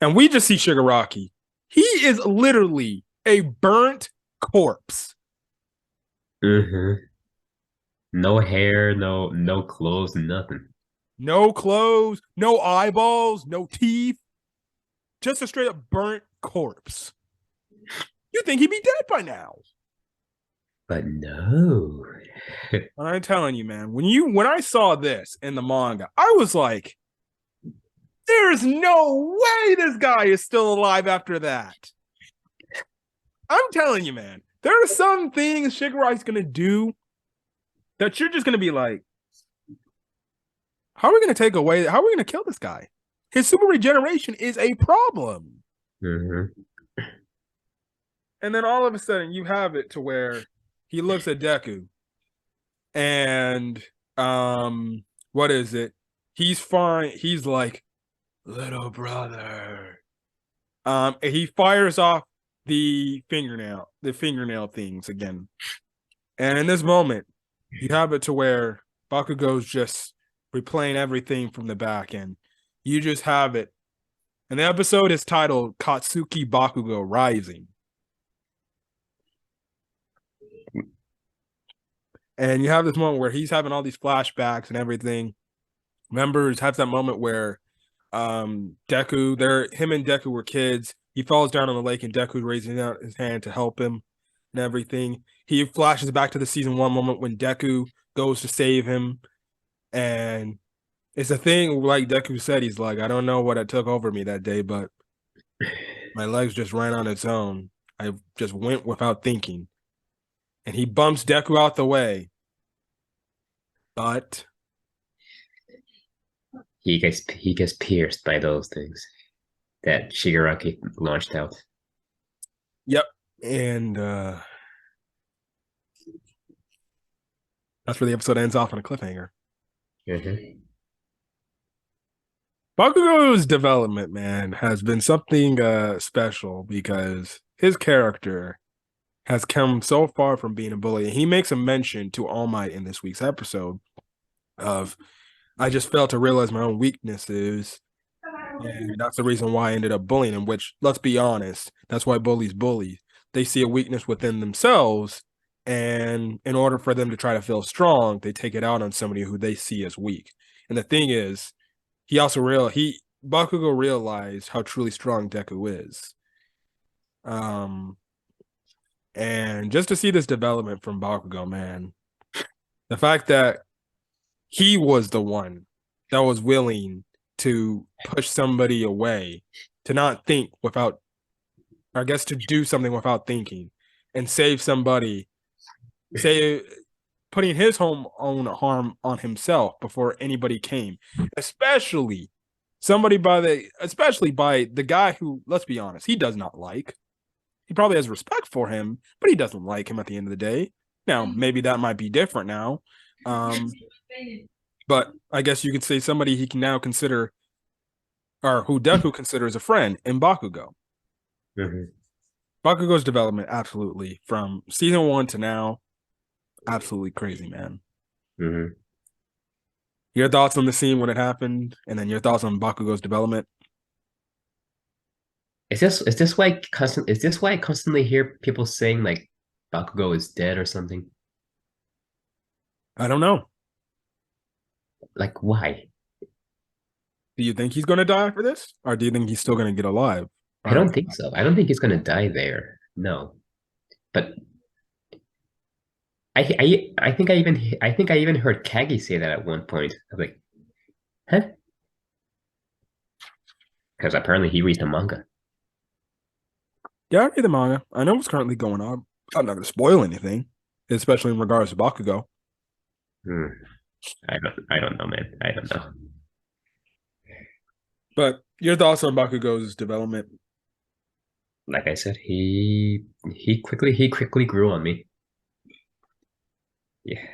Speaker 1: And we just see Shigiraki. He is literally a burnt corpse.
Speaker 2: mm-hmm. No hair, no clothes, nothing.
Speaker 1: No clothes, no eyeballs, no teeth. Just a straight up burnt corpse. You think he'd be dead by now.
Speaker 2: But no.
Speaker 1: I'm telling you, man, when I saw this in the manga, I was like, there's no way this guy is still alive after that. I'm telling you, man, there are some things Shigaraki's gonna do that you're just gonna be like, how are we gonna take away? How are we gonna kill this guy? His super regeneration is a problem.
Speaker 2: Mm-hmm.
Speaker 1: And then all of a sudden, you have it to where he looks at Deku, and what is it? He's fine. He's like, little brother. And he fires off the fingernail things again. And in this moment, you have it to where Bakugou's just replaying everything from the back end. You just have it. And the episode is titled Katsuki Bakugou Rising. And you have this moment where he's having all these flashbacks and everything. Members have that moment where him and Deku were kids. He falls down on the lake and Deku's raising out his hand to help him and everything. He flashes back to the season 1 moment when Deku goes to save him. And it's a thing, like Deku said, he's like, I don't know what it took over me that day, but my legs just ran on its own. I just went without thinking. And he bumps Deku out the way. But
Speaker 2: he gets pierced by those things that Shigaraki launched out.
Speaker 1: yep. And that's where the episode ends off on a cliffhanger.
Speaker 2: Mm-hmm.
Speaker 1: Bakugou's development, man, has been something special because his character has come so far from being a bully. And he makes a mention to All Might in this week's episode of, I just failed to realize my own weaknesses. And that's the reason why I ended up bullying him, which, let's be honest, that's why bullies bully. They see a weakness within themselves. And in order for them to try to feel strong, they take it out on somebody who they see as weak. And the thing is, Bakugou realized how truly strong Deku is. And just to see this development from Bakugou, man, the fact that he was the one that was willing to push somebody away, to not think without, I guess, to do something without thinking and save somebody, say, putting his own harm on himself before anybody came, especially especially by the guy who, let's be honest, he does not like. He probably has respect for him, but he doesn't like him at the end of the day. Now, maybe that might be different now. But I guess you could say somebody he can now consider, or who Deku considers a friend in Bakugou.
Speaker 2: Mm-hmm.
Speaker 1: Bakugou's development, absolutely, from season 1 to now, absolutely crazy, man.
Speaker 2: Mm-hmm.
Speaker 1: Your thoughts on the scene when it happened, and then your thoughts on Bakugou's development?
Speaker 2: Is this why I constantly hear people saying like Bakugou is dead or something?
Speaker 1: I don't know.
Speaker 2: Like why?
Speaker 1: Do you think he's going to die for this, or do you think he's still going to get alive?
Speaker 2: I don't think so. I don't think he's gonna die there. No. But I think I even heard Kagi say that at one point. I was like, huh? Because apparently he reads the manga.
Speaker 1: Yeah, I read the manga. I know what's currently going on. I'm not going to spoil anything, especially in regards to Bakugou.
Speaker 2: Hmm. I don't know, man. I don't know.
Speaker 1: But your thoughts on Bakugou's development?
Speaker 2: Like I said, he quickly grew on me. Yeah.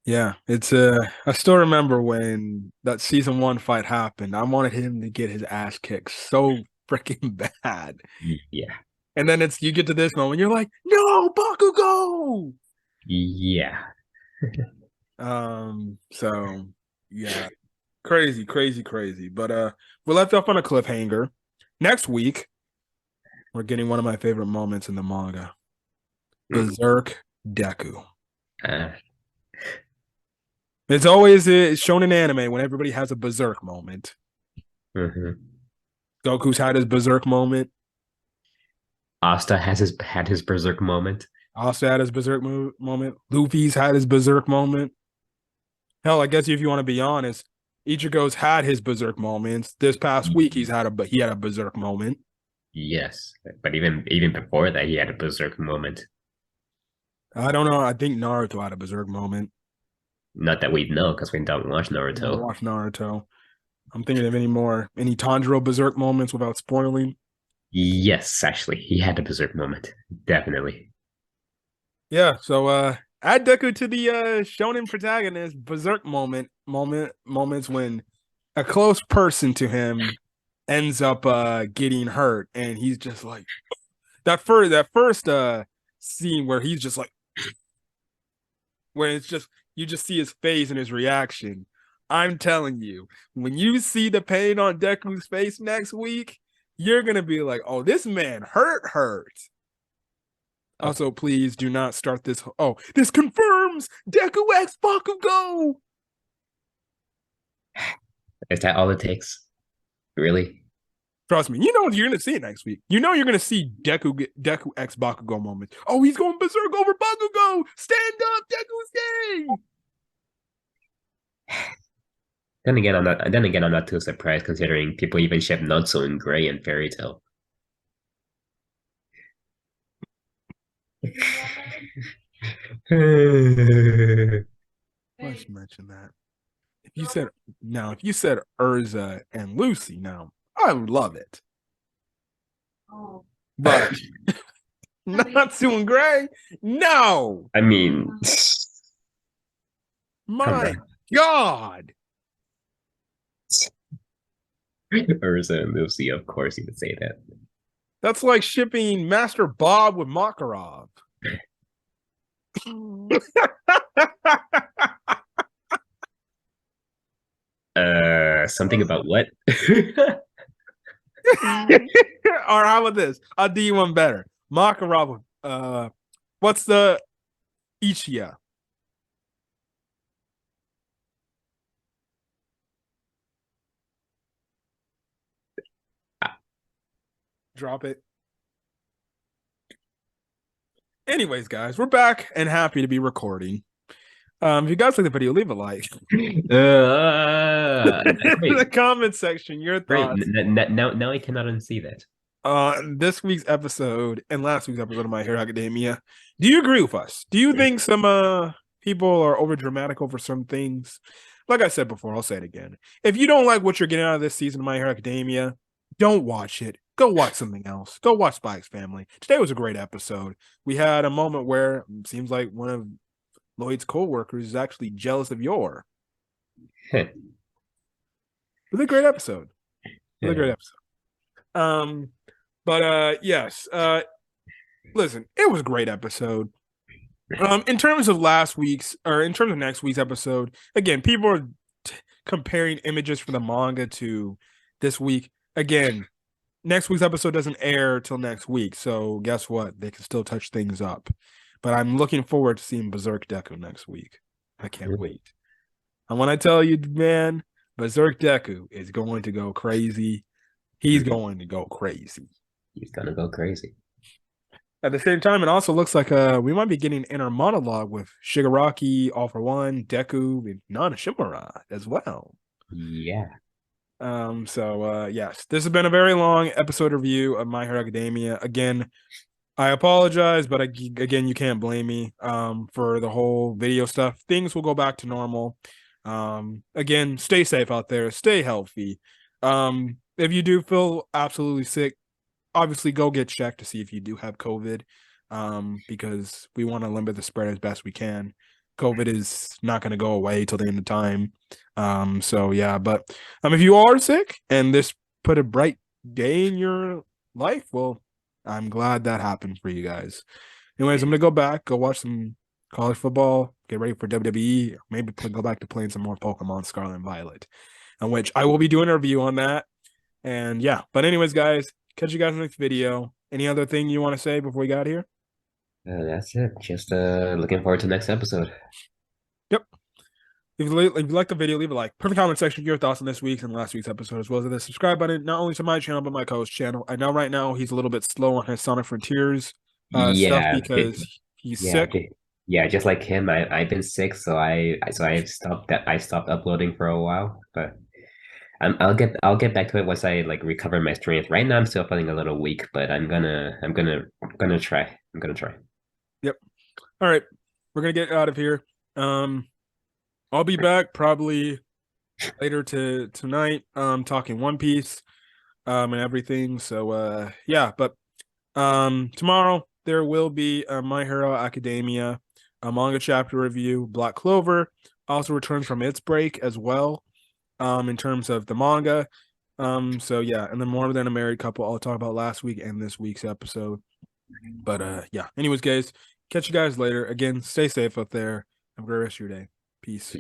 Speaker 1: Yeah, it's I still remember when that season one fight happened. I wanted him to get his ass kicked so freaking bad.
Speaker 2: Yeah.
Speaker 1: And then it's you get to this moment, you're like, no, Bakugou!
Speaker 2: Yeah.
Speaker 1: So yeah, crazy, crazy, crazy. But we left off on a cliffhanger. Next week, we're getting one of my favorite moments in the manga.
Speaker 2: Mm.
Speaker 1: Berserk Deku.
Speaker 2: Uh,
Speaker 1: It's always shown in anime when everybody has a berserk moment.
Speaker 2: mhm.
Speaker 1: Goku's had his berserk moment.
Speaker 2: Asta has his had his berserk moment.
Speaker 1: Also had his berserk moment. Luffy's had his berserk moment. Hell, I guess if you want to be honest, Ichigo's had his berserk moments. This past week, he had a berserk moment.
Speaker 2: Yes, but even before that, he had a berserk moment.
Speaker 1: I don't know. I think Naruto had a berserk moment.
Speaker 2: Not that we know, because we don't watch
Speaker 1: Never
Speaker 2: Naruto.
Speaker 1: watched Naruto. I'm thinking of any Tanjiro berserk moments without spoiling.
Speaker 2: Yes, actually, he had a berserk moment. Definitely.
Speaker 1: Yeah, so add Deku to the shonen protagonist berserk moments when a close person to him ends up getting hurt and he's just like that first scene where he's just like where it's just you just see his face and his reaction. I'm telling you, when you see the pain on Deku's face next week, you're gonna be like, "Oh, this man hurt."
Speaker 2: Oh,
Speaker 1: Also, please do not start this. Oh, this confirms Deku X Bakugou.
Speaker 2: is that all it takes? Really?
Speaker 1: Trust me, you know you're gonna see it next week. You know you're gonna see Deku X Bakugou moment. Oh, he's going berserk over Bakugou. Stand up, Deku's gay.
Speaker 2: Then again, I'm not. Then again, I'm not too surprised considering people even ship Natsu and Gray in Fairy Tail.
Speaker 1: Why should you mention that? If you said Urza and Lucy, now I would love it. But not Sue Gray. No,
Speaker 2: I mean, come
Speaker 1: my
Speaker 2: on.
Speaker 1: God,
Speaker 2: Urza and Lucy, of course you would say that.
Speaker 1: that's like shipping Master Bob with Makarov.
Speaker 2: Something about what?
Speaker 1: Or how about this? I'll do you one better. Makarov. What's the Ichia? Drop it. Anyways, guys, we're back and happy to be recording. If you guys like the video, leave a like. In the
Speaker 2: Wait,
Speaker 1: comment section, your
Speaker 2: great.
Speaker 1: thoughts
Speaker 2: Now I cannot unsee that.
Speaker 1: on this week's episode and last week's episode of My Hero Academia. Do you agree with us? Do you think some people are over dramatic over some things? Like I said before, I'll say it again. If you don't like what you're getting out of this season of My Hero Academia, don't watch it. Go watch something else. Go watch Spy X Family. Today was a great episode. We had a moment where it seems like one of Lloyd's co-workers is actually jealous of Yor. It was a great episode. It was a great episode. But yes. Listen, it was a great episode. In terms of next week's episode, again, people are comparing images from the manga to this week. Again, next week's episode doesn't air till next week, so guess what? They can still touch things up. But I'm looking forward to seeing Berserk Deku next week. I can't wait. And when I tell you, man, Berserk Deku is going to go crazy. He's going to go crazy.
Speaker 2: He's gonna go crazy.
Speaker 1: At the same time, it also looks like we might be getting inner monologue with Shigaraki, All for One, Deku, and Nana Shimura as well.
Speaker 2: Yeah.
Speaker 1: So yes, this has been a very long episode review of My Hero Academia. Again, I apologize, but again, you can't blame me for the whole video stuff. Things will go back to normal. Again, stay safe out there, stay healthy. If you do feel absolutely sick, obviously go get checked to see if you do have COVID, because we want to limit the spread as best we can. COVID is not going to go away till the end of time. So yeah, but if you are sick and this put a bright day in your life, well, I'm glad that happened for you guys. Anyways, I'm gonna go back, go watch some college football, get ready for WWE, maybe go back to playing some more Pokemon Scarlet and Violet, on which I will be doing a review on that. And yeah, but anyways, guys, catch you guys in the next video. Any other thing you want to say before we got here?
Speaker 2: That's it. Just looking forward to the next episode.
Speaker 1: Yep. If you like the video, leave a like. Put in the comment section your thoughts on this week's and last week's episode, as well as the subscribe button, not only to my channel, but my co-host channel. I know right now he's a little bit slow on his Sonic Frontiers stuff
Speaker 2: Yeah,
Speaker 1: because he's
Speaker 2: yeah,
Speaker 1: sick.
Speaker 2: yeah. Just like him, I've been sick, so I've stopped that. I stopped uploading for a while, but I'll get back to it once I like recover my strength. Right now, I'm still feeling a little weak, but I'm gonna try. I'm gonna try.
Speaker 1: Yep. All right. We're gonna get out of here. I'll be back probably later tonight, talking One Piece, and everything. So yeah, but tomorrow there will be a My Hero Academia a manga chapter review. Black Clover also returns from its break as well, in terms of the manga. So yeah, and then More Than a Married Couple I'll talk about last week and this week's episode. But yeah. Anyways, guys, catch you guys later. Again, stay safe out there. Have a great rest of your day. Peace.